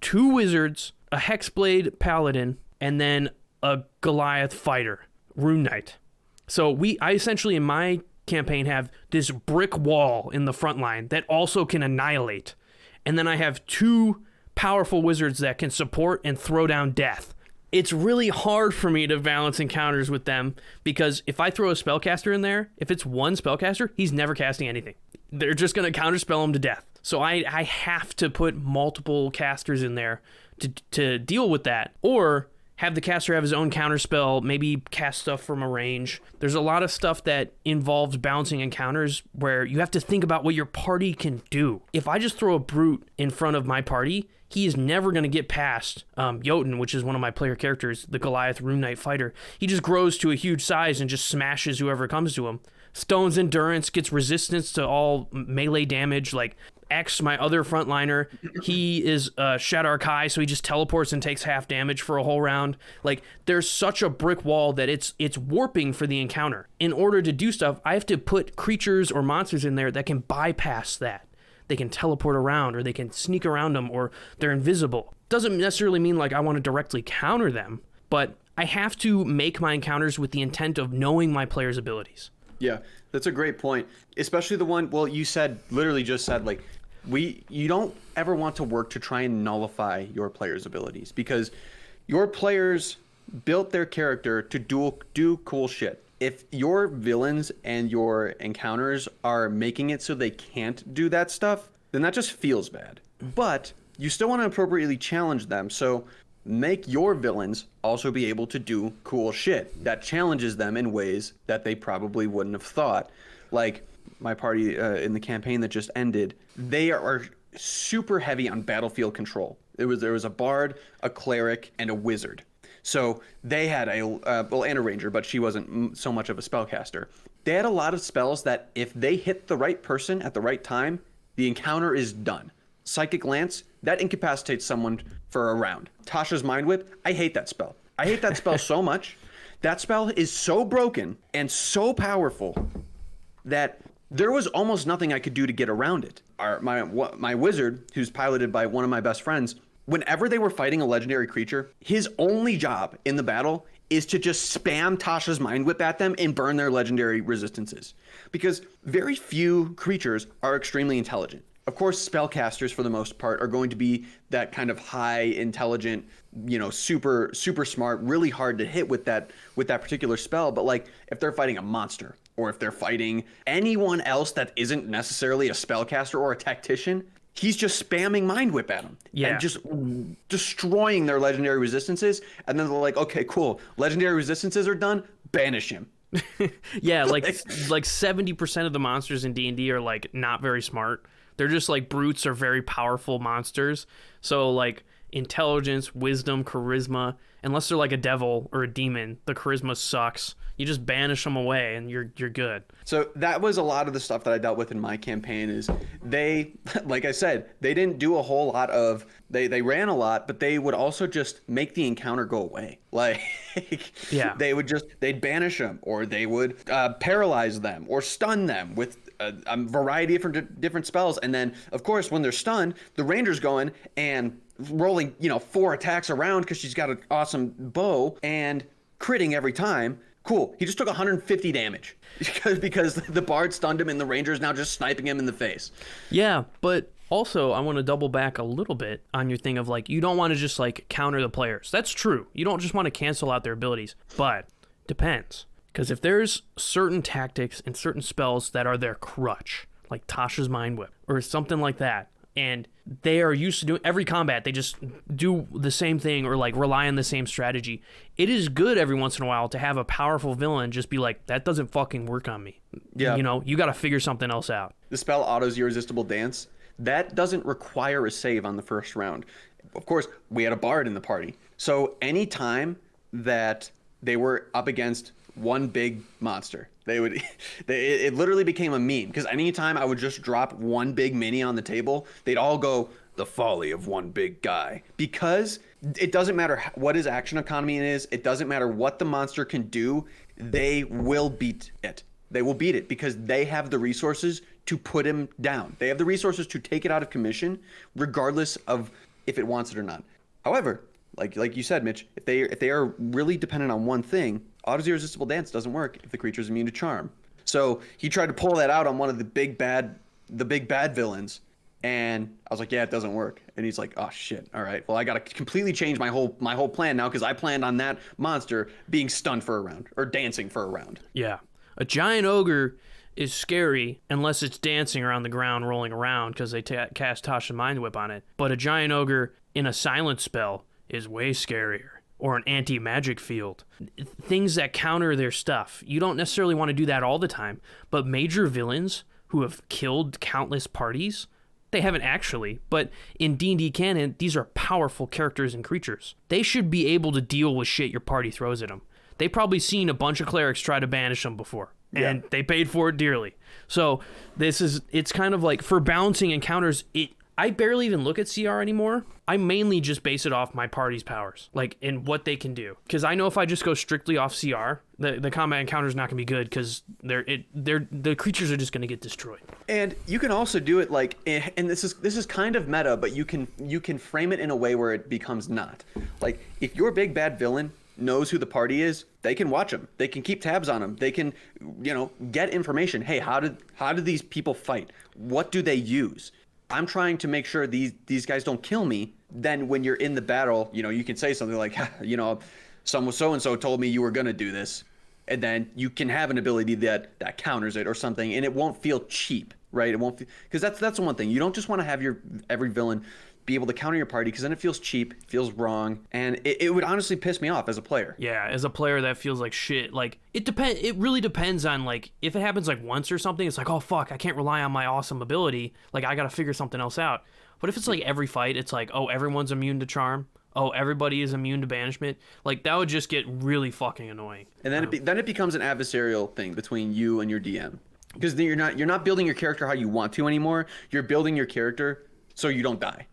2 wizards, a hexblade paladin, and then a Goliath fighter, rune knight. So I essentially in my campaign have this brick wall in the front line that also can annihilate. And then I have 2 powerful wizards that can support and throw down death. It's really hard for me to balance encounters with them because if I throw a spellcaster in there, if it's one spellcaster, he's never casting anything. They're just going to counterspell him to death. So I have to put multiple casters in there to deal with that, or have the caster have his own counterspell, maybe cast stuff from a range. There's a lot of stuff that involves balancing encounters where you have to think about what your party can do. If I just throw a brute in front of my party, he is never going to get past Jotun, which is one of my player characters, the Goliath Rune Knight fighter. He just grows to a huge size and just smashes whoever comes to him. Stone's Endurance gets resistance to all melee damage. Like X, my other frontliner, he is Shadar Kai, so he just teleports and takes half damage for a whole round. Like, there's such a brick wall that it's warping for the encounter. In order to do stuff, I have to put creatures or monsters in there that can bypass that. They can teleport around, or they can sneak around them, or they're invisible. Doesn't necessarily mean like I want to directly counter them, but I have to make my encounters with the intent of knowing my player's abilities. Yeah, that's a great point. Especially the one, well, you literally just said, like, you don't ever want to work to try and nullify your player's abilities, because your players built their character to do cool shit. If your villains and your encounters are making it so they can't do that stuff, then that just feels bad. But you still want to appropriately challenge them, so make your villains also be able to do cool shit that challenges them in ways that they probably wouldn't have thought. Like my party in the campaign that just ended, they are super heavy on battlefield control. There was a bard, a cleric, and a wizard. So they had and a ranger, but she wasn't so much of a spellcaster. They had a lot of spells that if they hit the right person at the right time, the encounter is done. Psychic Lance, that incapacitates someone for a round. Tasha's Mind Whip, I hate that spell. I hate that spell so much. That spell is so broken and so powerful that there was almost nothing I could do to get around it. My wizard, who's piloted by one of my best friends, whenever they were fighting a legendary creature, his only job in the battle is to just spam Tasha's Mind Whip at them and burn their legendary resistances. Because very few creatures are extremely intelligent. Of course, spellcasters for the most part are going to be that kind of high intelligent, super smart, really hard to hit with that particular spell. But like if they're fighting a monster or if they're fighting anyone else that isn't necessarily a spellcaster or a tactician, he's just spamming Mind Whip at them. Yeah. And just destroying their legendary resistances. And then they're like, okay, cool. Legendary resistances are done. Banish him. Yeah, like 70% of the monsters in D&D are like not very smart. They're just like brutes or very powerful monsters. So like intelligence, wisdom, charisma, unless they're like a devil or a demon, the charisma sucks. You just banish them away and you're good. So that was a lot of the stuff that I dealt with in my campaign is they, like I said, they didn't do a whole lot of, they ran a lot, but they would also just make the encounter go away. Like, yeah, they'd banish them, or they would paralyze them or stun them with a variety of different spells. And then, of course, when they're stunned, the ranger's going and rolling, 4 attacks around because she's got an awesome bow and critting every time. Cool. He just took 150 damage because the bard stunned him and the ranger's now just sniping him in the face. Yeah, but also I want to double back a little bit on your thing of like, you don't want to just like counter the players. That's true. You don't just want to cancel out their abilities, but depends. Because if there's certain tactics and certain spells that are their crutch, like Tasha's Mind Whip or something like that, and they are used to doing every combat, they just do the same thing or like rely on the same strategy. It is good every once in a while to have a powerful villain just be like, that doesn't fucking work on me. Yeah. You got to figure something else out. The spell Auto's Irresistible Dance, that doesn't require a save on the first round. Of course, we had a bard in the party. So anytime that they were up against one big monster, it literally became a meme, because anytime I would just drop one big mini on the table, they'd all go, the folly of one big guy. Because it doesn't matter what his action economy is, it doesn't matter what the monster can do, they will beat it. They will beat it because they have the resources to put him down. They have the resources to take it out of commission, regardless of if it wants it or not. However, like you said, Mitch, if they are really dependent on one thing, Auto's Irresistible Dance doesn't work if the creature is immune to charm. So he tried to pull that out on one of the big bad villains, and I was like, yeah, it doesn't work. And he's like, oh shit, all right, well I gotta completely change my whole plan now because I planned on that monster being stunned for a round or dancing for a round. Yeah, a giant ogre is scary unless it's dancing around the ground, rolling around because they cast Tasha Mind Whip on it. But a giant ogre in a silent spell is way scarier. Or an anti-magic field. Things that counter their stuff. You don't necessarily want to do that all the time, but major villains who have killed countless parties, they haven't actually, but in D&D canon, these are powerful characters and creatures. They should be able to deal with shit your party throws at them. They've probably seen a bunch of clerics try to banish them before, and they paid for it dearly. So it's kind of like, for balancing encounters, I barely even look at CR anymore. I mainly just base it off my party's powers, like in what they can do. Because I know if I just go strictly off CR, the combat encounter is not going to be good because the creatures are just going to get destroyed. And you can also do it like, and this is kind of meta, but you can frame it in a way where it becomes not. Like if your big bad villain knows who the party is, they can watch them. They can keep tabs on them. They can, get information. Hey, how did these people fight? What do they use? I'm trying to make sure these guys don't kill me. Then when you're in the battle, you can say something like, someone so-and-so told me you were going to do this. And then you can have an ability that counters it or something, and it won't feel cheap, right? It won't, because that's the one thing. You don't just want to have every villain be able to counter your party, because then it feels cheap, feels wrong, and it would honestly piss me off as a player. Yeah, as a player, that feels like shit. Like it really depends on, like, if it happens like once or something, it's like, oh fuck, I can't rely on my awesome ability. Like I gotta figure something else out. But if it's like every fight, it's like, oh, everyone's immune to charm. Oh, everybody is immune to banishment. Like that would just get really fucking annoying. And then it becomes an adversarial thing between you and your DM, because then you're not building your character how you want to anymore. You're building your character so you don't die.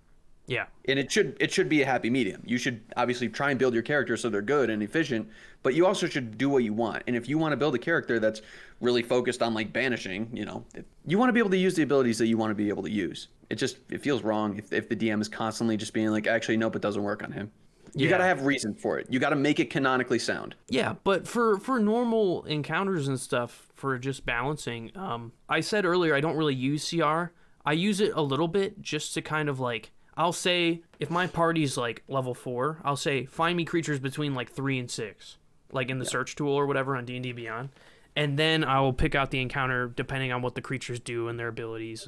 Yeah. And it should be a happy medium. You should obviously try and build your character so they're good and efficient, but you also should do what you want. And if you want to build a character that's really focused on like banishing, you want to be able to use the abilities that you want to be able to use. It feels wrong if the DM is constantly just being like, actually, nope, it doesn't work on him. You got to have reason for it. You got to make it canonically sound. Yeah, but for normal encounters and stuff, for just balancing, I said earlier I don't really use CR. I use it a little bit just to kind of like, I'll say if my party's like level 4, I'll say find me creatures between like 3 and 6, like in the search tool or whatever on D&D Beyond. And then I will pick out the encounter depending on what the creatures do and their abilities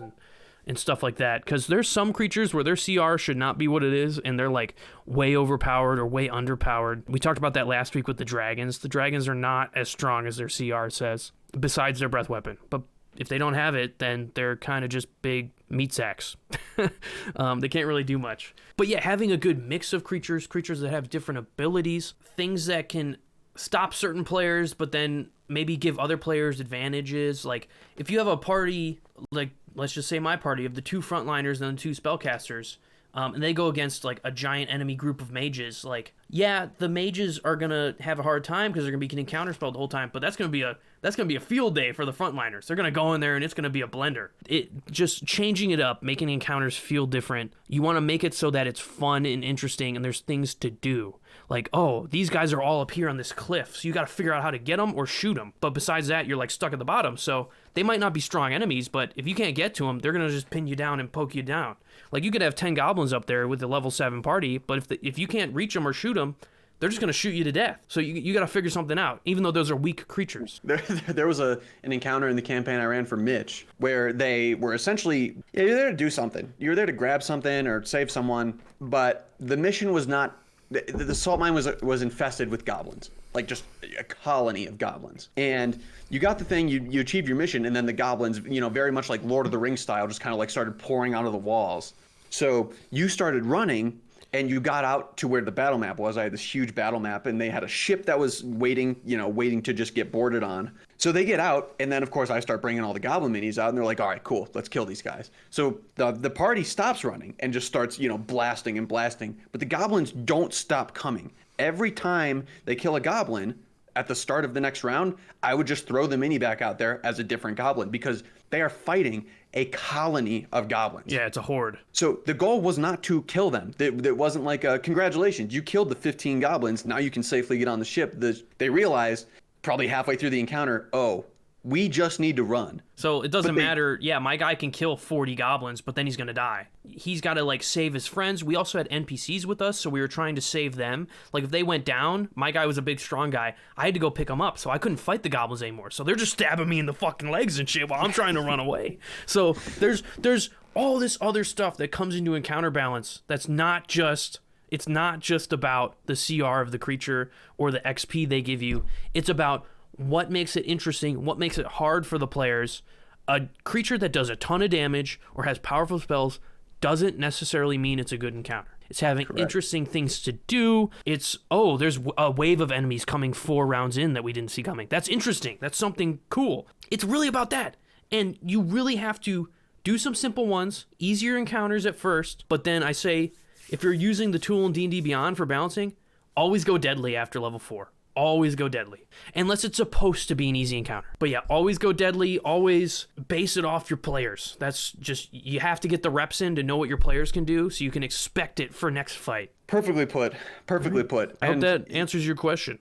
and stuff like that. Because there's some creatures where their CR should not be what it is, and they're like way overpowered or way underpowered. We talked about that last week with the dragons. The dragons are not as strong as their CR says, besides their breath weapon. But if they don't have it, then they're kind of just big meat sacks. They can't really do much. But yeah, having a good mix of creatures that have different abilities, things that can stop certain players, but then maybe give other players advantages. Like if you have a party, like let's just say my party of the 2 frontliners and the 2 spellcasters, and they go against like a giant enemy group of mages, like yeah, the mages are gonna have a hard time because they're gonna be getting counterspelled the whole time, but that's gonna be a field day for the frontliners. They're gonna go in there and it's gonna be a blender. It just changing it up, making encounters feel different. You want to make it so that it's fun and interesting and there's things to do. Like, oh, these guys are all up here on this cliff, so you got to figure out how to get them or shoot them. But besides that, you're like stuck at the bottom, so they might not be strong enemies, but if you can't get to them, they're gonna just pin you down and poke you down. Like you could have 10 goblins up there with the level 7 party, but if you can't reach them or shoot them, they're just going to shoot you to death. So you got to figure something out, even though those are weak creatures. There was an encounter in the campaign I ran for Mitch where they were essentially, yeah, you're there to do something. You're there to grab something or save someone, but the mission was not, the salt mine was infested with goblins, like just a colony of goblins. And you got the thing, you achieved your mission, and then the goblins, very much like Lord of the Rings style, just kind of like started pouring out of the walls. So you started running, and you got out to where the battle map was. I had this huge battle map, and they had a ship that was waiting to just get boarded on. So they get out, and then of course I start bringing all the goblin minis out, and they're like, all right, cool, let's kill these guys. So the party stops running and just starts, blasting and blasting. But the goblins don't stop coming. Every time they kill a goblin, at the start of the next round, I would just throw the mini back out there as a different goblin because they are fighting a colony of goblins. Yeah, it's a horde. So the goal was not to kill them. It wasn't like, congratulations, you killed the 15 goblins, now you can safely get on the ship. They realized probably halfway through the encounter, oh, we just need to run. So it doesn't matter. Yeah, my guy can kill 40 goblins, but then he's going to die. He's got to like save his friends. We also had NPCs with us, so we were trying to save them. Like if they went down, my guy was a big strong guy. I had to go pick them up, so I couldn't fight the goblins anymore. So they're just stabbing me in the fucking legs and shit while I'm trying to run away. So there's all this other stuff that comes into encounter balance that's not just... It's not just about the CR of the creature or the XP they give you. It's about what makes it interesting, what makes it hard for the players. A creature that does a ton of damage or has powerful spells doesn't necessarily mean it's a good encounter. It's having interesting things to do. It's, oh, there's a wave of enemies coming 4 rounds in that we didn't see coming. That's interesting. That's something cool. It's really about that. And you really have to do some simple ones, easier encounters at first, but then I say, if you're using the tool in D&D Beyond for balancing, always go deadly after level 4. Always go deadly. Unless it's supposed to be an easy encounter. But yeah, always go deadly. Always base it off your players. That's just, you have to get the reps in to know what your players can do so you can expect it for next fight. Perfectly put. Perfectly put. I hope that answers your question.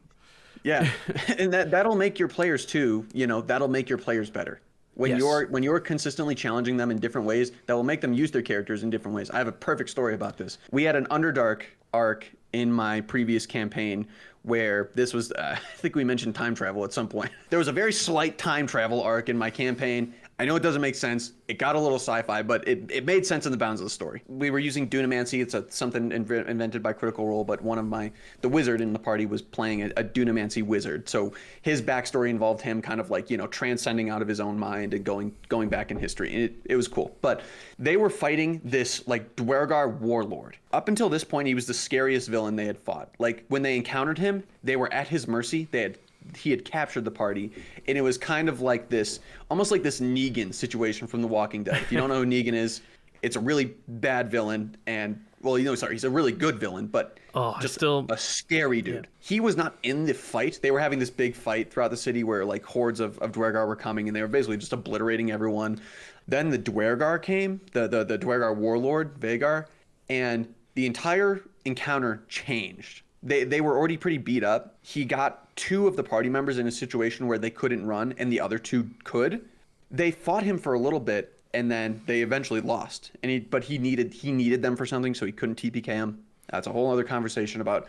Yeah. And that'll make your players too, that'll make your players better. When you're consistently challenging them in different ways, that will make them use their characters in different ways. I have a perfect story about this. We had an Underdark arc in my previous campaign where this was, I think we mentioned time travel at some point. There was a very slight time travel arc in my campaign. I know it doesn't make sense. It got a little sci-fi, but it made sense in the bounds of the story. We were using Dunamancy. It's something invented by Critical Role, but the wizard in the party was playing a Dunamancy wizard. So his backstory involved him kind of like, transcending out of his own mind and going back in history. And it was cool. But they were fighting this like Dwergar warlord. Up until this point, he was the scariest villain they had fought. Like when they encountered him, they were at his mercy. He had captured the party, and it was kind of like this, almost like this Negan situation from The Walking Dead. If you don't know who Negan is, it's a really bad villain, and, he's a really good villain, but just a scary dude. Yeah. He was not in the fight. They were having this big fight throughout the city where, like, hordes of Dwergar were coming, and they were basically just obliterating everyone. Then the Dwergar came, the Dwergar warlord, Vagar, and the entire encounter changed. They were already pretty beat up. He got 2 of the party members in a situation where they couldn't run and the other 2 could. They fought him for a little bit, and then they eventually lost. But he needed them for something, so he couldn't TPK them. That's a whole other conversation about,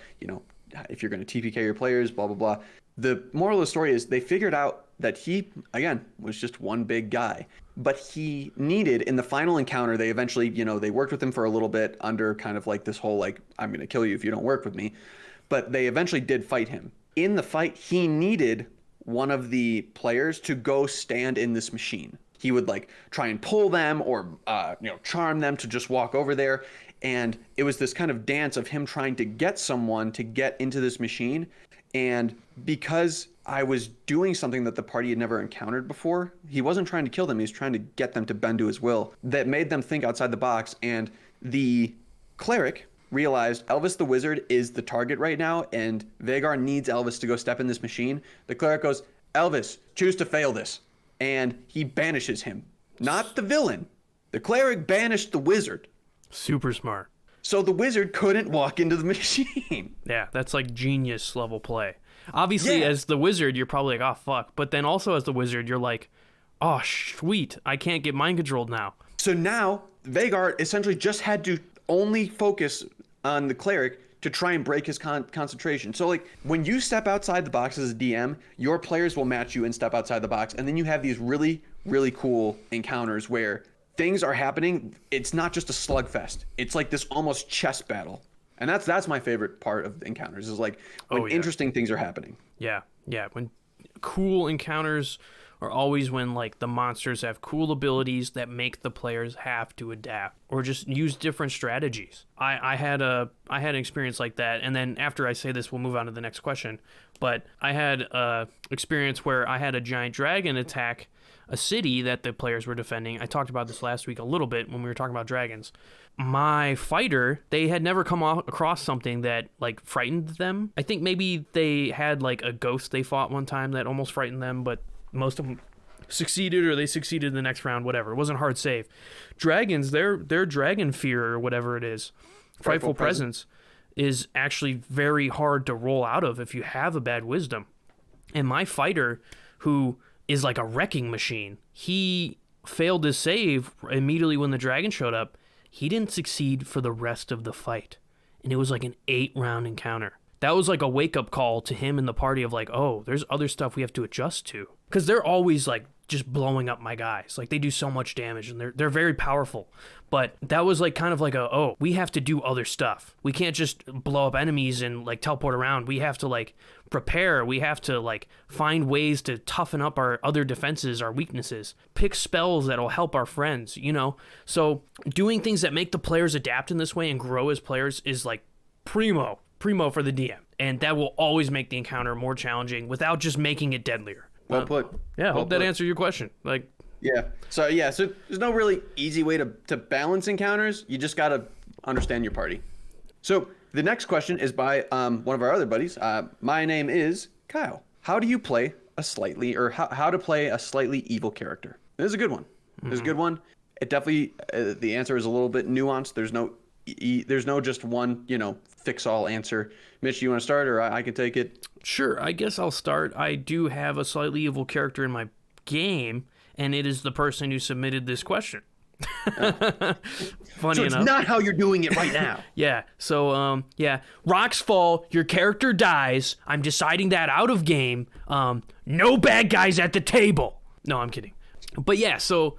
if you're going to TPK your players, blah, blah, blah. The moral of the story is they figured out that he, again, was just one big guy. But he needed, in the final encounter, they eventually, they worked with him for a little bit under kind of like this whole, like, I'm going to kill you if you don't work with me. But they eventually did fight him. In the fight, he needed one of the players to go stand in this machine. He would like try and pull them or, charm them to just walk over there. And it was this kind of dance of him trying to get someone to get into this machine. And because I was doing something that the party had never encountered before, he wasn't trying to kill them. He was trying to get them to bend to his will. That made them think outside the box. And the cleric realized Elvis the wizard is the target right now, and Vagar needs Elvis to go step in this machine. The cleric goes, Elvis, choose to fail this. And he banishes him. Not the villain. The cleric banished the wizard. Super smart. So the wizard couldn't walk into the machine. Yeah, that's like genius level play. Obviously, as the wizard, you're probably like, oh, fuck. But then also as the wizard, you're like, oh, sweet. I can't get mind controlled now. So now, Vagar essentially just had to only focus on the cleric to try and break his concentration. So, like, when you step outside the box as a DM, your players will match you and step outside the box. And then you have these really, really cool encounters where things are happening. It's not just a slugfest. It's like this almost chess battle. And that's my favorite part of the encounters, is like when interesting things are happening. Yeah. When cool encounters are always when like the monsters have cool abilities that make the players have to adapt or just use different strategies. I had an experience like that, and then after I say this, we'll move on to the next question. But I had a experience where I had a giant dragon attack a city that the players were defending. I talked about this last week a little bit when we were talking about dragons. My fighter, they had never come across something that like frightened them. I think maybe they had like a ghost they fought one time that almost frightened them, but most of them succeeded, or they succeeded in the next round, whatever. It wasn't hard save. Dragons, their dragon fear or whatever it is, frightful presence, is actually very hard to roll out of if you have a bad wisdom. And my fighter, who is like a wrecking machine, he failed his save immediately when the dragon showed up. He didn't succeed for the rest of the fight. And it was like an 8-round encounter. That was like a wake-up call to him and the party of like, oh, there's other stuff we have to adjust to. Because they're always like just blowing up my guys. Like they do so much damage and they're very powerful. But that was like kind of like we have to do other stuff. We can't just blow up enemies and like teleport around. We have to like prepare. We have to like find ways to toughen up our other defenses, our weaknesses, pick spells that'll help our friends, So doing things that make the players adapt in this way and grow as players is like primo for the DM. And that will always make the encounter more challenging without just making it deadlier. Well put. Yeah, hope that answered your question. Like, So there's no really easy way to balance encounters. You just got to understand your party. So the next question is by one of our other buddies. My name is Kyle. How do you play how to play a slightly evil character? This is a good one. This is a good one. It definitely, the answer is a little bit nuanced. There's no just one, fix-all answer. Mitch, you want to start, or I can take it? Sure, I guess I'll start. I do have a slightly evil character in my game, and it is the person who submitted this question. Funny enough. It's not how you're doing it right now. Yeah. So, rocks fall, your character dies. I'm deciding that out of game. No bad guys at the table. No, I'm kidding. But yeah, so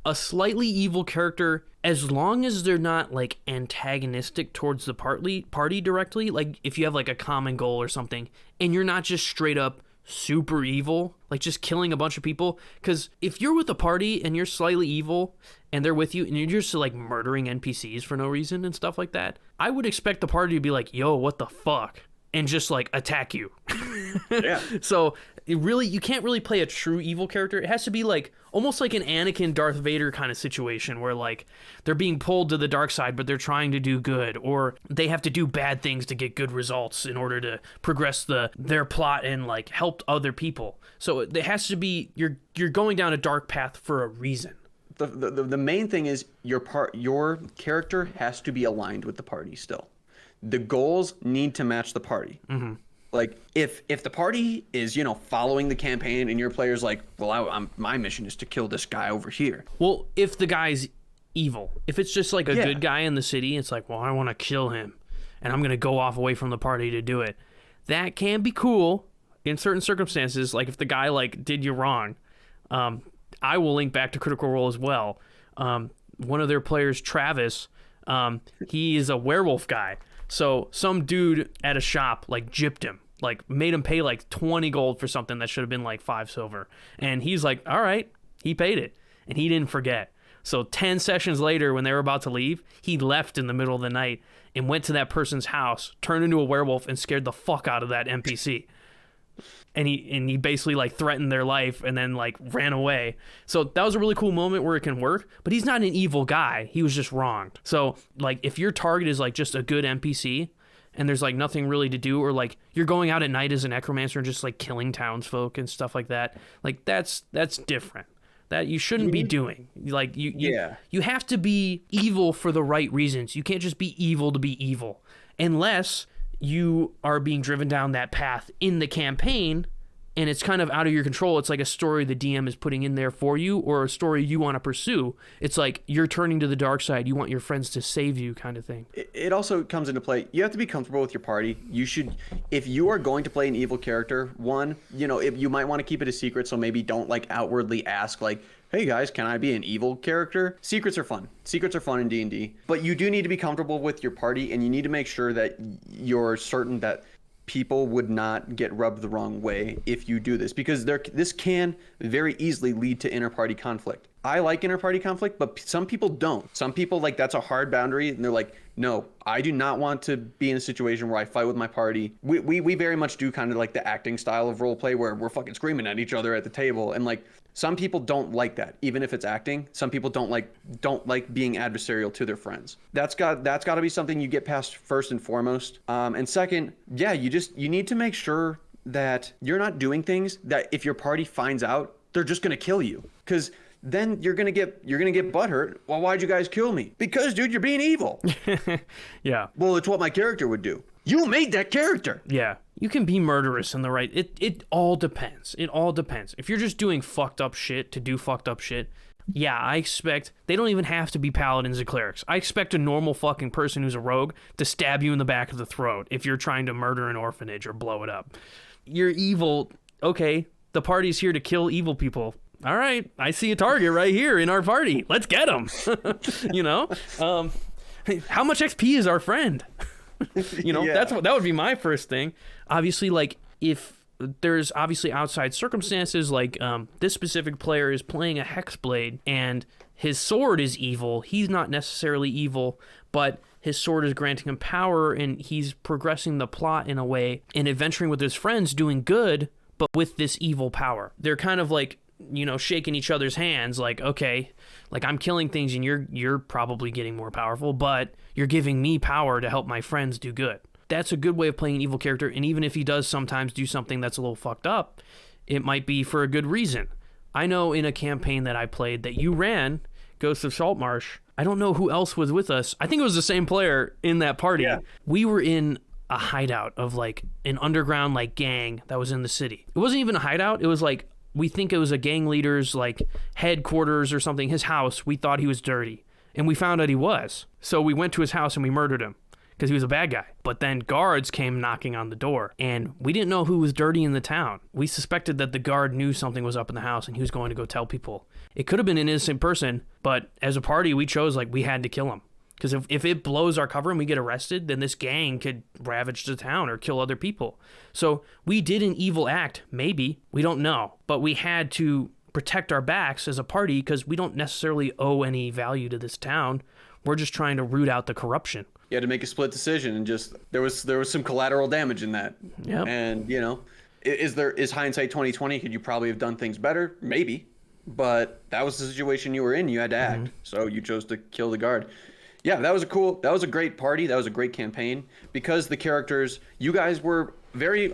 a slightly evil character, as long as they're not like antagonistic towards the party directly, like if you have like a common goal or something, and you're not just straight up super evil, like just killing a bunch of people. Because if you're with a party and you're slightly evil and they're with you and you're just like murdering NPCs for no reason and stuff like that, I would expect the party to be like, yo, what the fuck? And just like attack you. Yeah. So you can't really play a true evil character. It has to be like almost like an Anakin Darth Vader kind of situation where like they're being pulled to the dark side, but they're trying to do good, or they have to do bad things to get good results in order to progress their plot and like help other people. So it has to be you're going down a dark path for a reason. The main thing is your character has to be aligned with the party still. The goals need to match the party. Mm-hmm. Like if the party is, you know, following the campaign and your player's like, well, my mission is to kill this guy over here. Well, if the guy's evil, if it's just like a good guy in the city, it's like, well, I want to kill him and I'm going to go off away from the party to do it. That can be cool in certain circumstances. Like if the guy like did you wrong, I will link back to Critical Role as well. One of their players, Travis, he is a werewolf guy. So some dude at a shop like gypped him, like made him pay like 20 gold for something that should have been like 5 silver. And he's like, all right, he paid it. And he didn't forget. So 10 sessions later, when they were about to leave, he left in the middle of the night and went to that person's house, turned into a werewolf, and scared the fuck out of that NPC. And he basically like threatened their life and then like ran away. So that was a really cool moment where it can work, but he's not an evil guy. He was just wronged. So like if your target is like just a good NPC and there's like nothing really to do, or like you're going out at night as a necromancer and just like killing townsfolk and stuff like that, like that's different. That you shouldn't be doing. Like you have to be evil for the right reasons. You can't just be evil to be evil unless you are being driven down that path in the campaign and it's kind of out of your control. It's like a story the DM is putting in there for you, or a story you want to pursue. It's like you're turning to the dark side. You want your friends to save you, kind of thing. It also comes into play. You have to be comfortable with your party. You should, if you are going to play an evil character, one, you know, if you might want to keep it a secret, so maybe don't like outwardly ask like, hey guys, can I be an evil character? Secrets are fun. Secrets are fun in D&D. But you do need to be comfortable with your party, and you need to make sure that you're certain that people would not get rubbed the wrong way if you do this, because this can very easily lead to inter-party conflict. I like inter-party conflict, but some people don't. Some people, like, that's a hard boundary, and they're like, no, I do not want to be in a situation where I fight with my party. We very much do kind of like the acting style of role play where we're fucking screaming at each other at the table, and like some people don't like that, even if it's acting. Some people don't like being adversarial to their friends. That's got to be something you get past first and foremost. And second, yeah, you need to make sure that you're not doing things that if your party finds out, they're just gonna kill you. Because then you're gonna get butthurt. Well, why'd you guys kill me? Because, dude, you're being evil. Yeah. Well, it's what my character would do. You made that character. Yeah. You can be murderous in the right. It all depends. It all depends. If you're just doing fucked up shit to do fucked up shit, yeah, I expect they don't even have to be paladins or clerics. I expect a normal fucking person who's a rogue to stab you in the back of the throat if you're trying to murder an orphanage or blow it up. You're evil. Okay, the party's here to kill evil people. All right, I see a target right here in our party. Let's get him. You know, how much XP is our friend? You know, Yeah. that would be my first thing. Obviously, like if there's obviously outside circumstances, like this specific player is playing a hexblade and his sword is evil. He's not necessarily evil, but his sword is granting him power, and he's progressing the plot in a way and adventuring with his friends, doing good, but with this evil power. They're kind of like, you know, shaking each other's hands, like, okay, like I'm killing things and you're probably getting more powerful, but you're giving me power to help my friends do good. That's a good way of playing an evil character, and even if he does sometimes do something that's a little fucked up, it might be for a good reason. I know in a campaign that I played that you ran, Ghost of Saltmarsh, I don't know who else was with us. I think it was the same player in that party. Yeah. We were in a hideout of like an underground like gang that was in the city. It wasn't even a hideout. It was like, we think it was a gang leader's like headquarters or something, his house. We thought he was dirty, and we found out he was. So we went to his house and we murdered him because he was a bad guy. But then guards came knocking on the door, and we didn't know who was dirty in the town. We suspected that the guard knew something was up in the house and he was going to go tell people. It could have been an innocent person, but as a party, we chose like we had to kill him. Because if it blows our cover and we get arrested, then this gang could ravage the town or kill other people. So we did an evil act, maybe. We don't know. But we had to protect our backs as a party because we don't necessarily owe any value to this town. We're just trying to root out the corruption. You had to make a split decision, and just there was some collateral damage in that. Yeah. And, you know, is hindsight 2020? Could you probably have done things better? Maybe. But that was the situation you were in. You had to act. Mm-hmm. So you chose to kill the guard. Yeah, that was a great party. That was a great campaign because the characters, you guys were very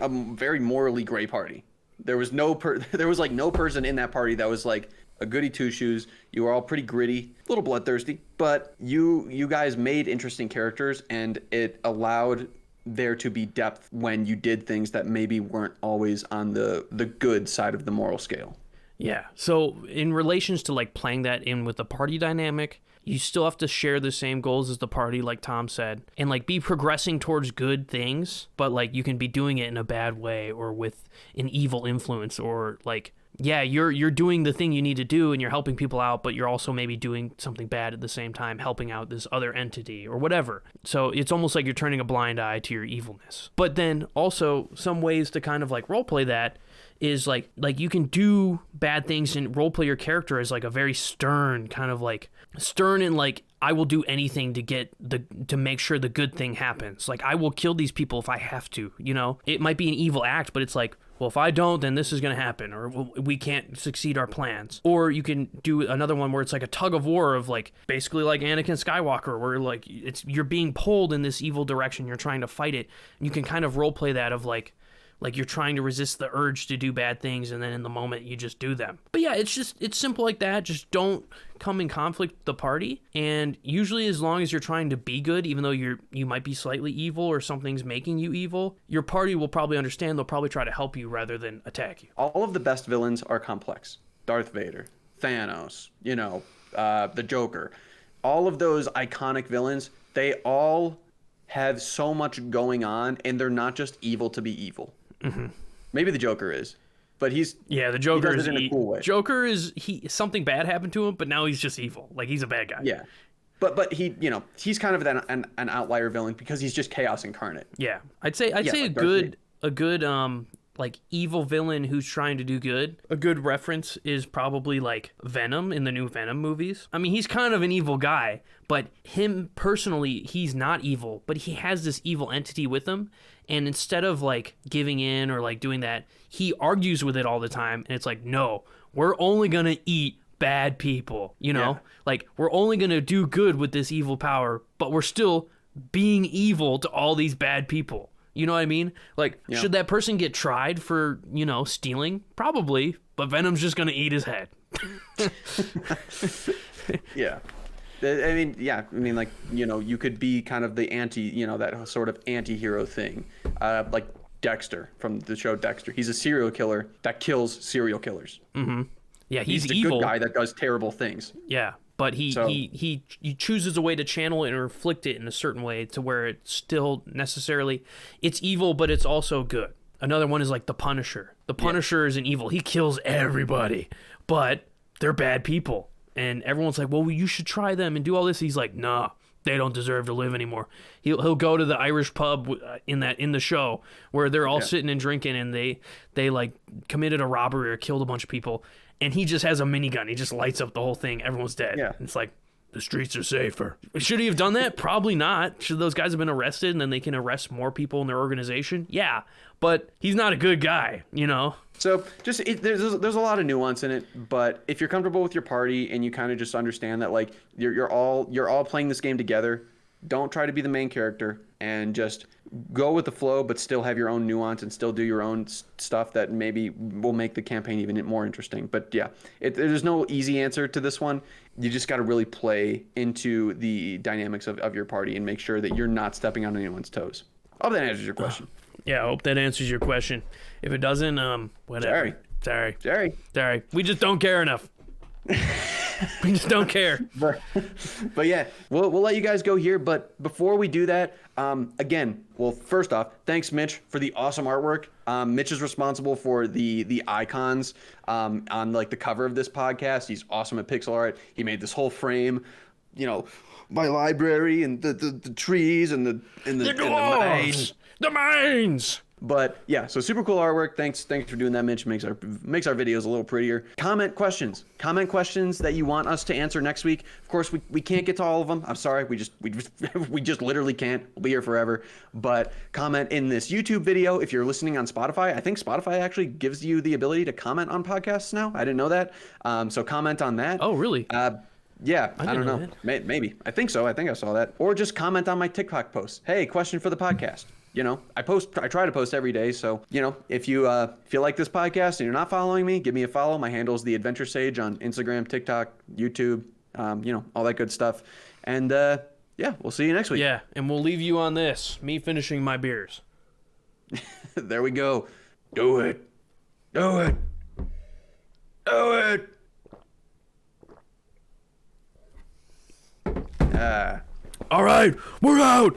morally gray party. There was no person in that party that was like a goody two shoes. You were all pretty gritty, a little bloodthirsty, but you guys made interesting characters, and it allowed there to be depth when you did things that maybe weren't always on the good side of the moral scale. Yeah. So in relations to like playing that in with the party dynamic, you still have to share the same goals as the party, like Tom said, and like be progressing towards good things, but like you can be doing it in a bad way or with an evil influence, or like, yeah, you're doing the thing you need to do and you're helping people out, but you're also maybe doing something bad at the same time, helping out this other entity or whatever. So it's almost like you're turning a blind eye to your evilness. But then also some ways to kind of like roleplay that is like you can do bad things and roleplay your character as like a very stern, kind of like stern, and like I will do anything to make sure the good thing happens. Like I will kill these people if I have to, you know? It might be an evil act, but it's like, well, if I don't, then this is going to happen, or we can't succeed our plans. Or you can do another one where it's like a tug of war of like, basically like Anakin Skywalker, where like you're being pulled in this evil direction, you're trying to fight it. And you can kind of roleplay that of like you're trying to resist the urge to do bad things, and then in the moment you just do them. But yeah, it's simple like that. Just don't come in conflict with the party. And usually as long as you're trying to be good, even though you might be slightly evil or something's making you evil, your party will probably understand. They'll probably try to help you rather than attack you. All of the best villains are complex. Darth Vader, Thanos, the Joker. All of those iconic villains, they all have so much going on, and they're not just evil to be evil. Mm-hmm. Maybe the Joker is, but the Joker is in a cool way. Joker is something bad happened to him, but now he's just evil. Like he's a bad guy. Yeah, but he's kind of an outlier villain because he's just chaos incarnate. Yeah, I'd say a good like evil villain who's trying to do good. A good reference is probably like Venom in the new Venom movies. I mean, he's kind of an evil guy, but him personally, he's not evil, but he has this evil entity with him. And instead of like giving in or like doing that, he argues with it all the time. And it's like, no, we're only going to eat bad people, Yeah. Like we're only going to do good with this evil power, but we're still being evil to all these bad people. You know what I mean? Like, Should that person get tried for, stealing? Probably, but Venom's just going to eat his head. Yeah. You could be kind of the that sort of anti-hero thing. Like Dexter from the show Dexter. He's a serial killer that kills serial killers. Mm-hmm. Yeah, he's the evil. good guy that does terrible things. Yeah, but he chooses a way to channel it and reflect it in a certain way to where it's still necessarily, it's evil, but it's also good. Another one is like the Punisher. The Punisher is an evil. He kills everybody, but they're bad people. And everyone's like, well, you should try them and do all this. He's like, nah, they don't deserve to live anymore. He'll go to the Irish pub in the show where they're all sitting and drinking, and they like committed a robbery or killed a bunch of people, and he just has a minigun. He just lights up the whole thing. Everyone's dead. Yeah. And it's like, the streets are safer. Should he have done that? Probably not. Should those guys have been arrested and then they can arrest more people in their organization? Yeah, but he's not a good guy, So just there's a lot of nuance in it, but if you're comfortable with your party and you kind of just understand that like you're all playing this game together, don't try to be the main character and just go with the flow, but still have your own nuance and still do your own stuff that maybe will make the campaign even more interesting. But yeah, there's no easy answer to this one. You just got to really play into the dynamics of your party and make sure that you're not stepping on anyone's toes. I hope that answers your question. Yeah, I hope that answers your question. If it doesn't, whatever. Sorry. We just don't care enough. We just don't care. But yeah, we'll let you guys go here. But before we do that, again, well, first off, thanks, Mitch, for the awesome artwork. Mitch is responsible for the icons on like the cover of this podcast. He's awesome at pixel art. He made this whole frame, my library and the trees and the mines. The mines. But yeah, so super cool artwork. Thanks for doing that, Mitch. Makes our videos a little prettier. Comment questions that you want us to answer next week. Of course, we can't get to all of them. I'm sorry, we just literally can't. We'll be here forever. But comment in this YouTube video. If you're listening on Spotify, I think Spotify actually gives you the ability to comment on podcasts now. I didn't know that. So comment on that. Oh, really? Yeah, I don't know. Maybe. I think so. I think I saw that. Or just comment on my TikTok posts. Hey, question for the podcast. I try to post every day. So, if you feel like this podcast and you're not following me, give me a follow. My handle is The Adventure Sage on Instagram, TikTok, YouTube, all that good stuff. And Yeah, we'll see you next week. Yeah, and we'll leave you on this. Me finishing my beers. There we go. Do it. Do it. Do it. All right, we're out.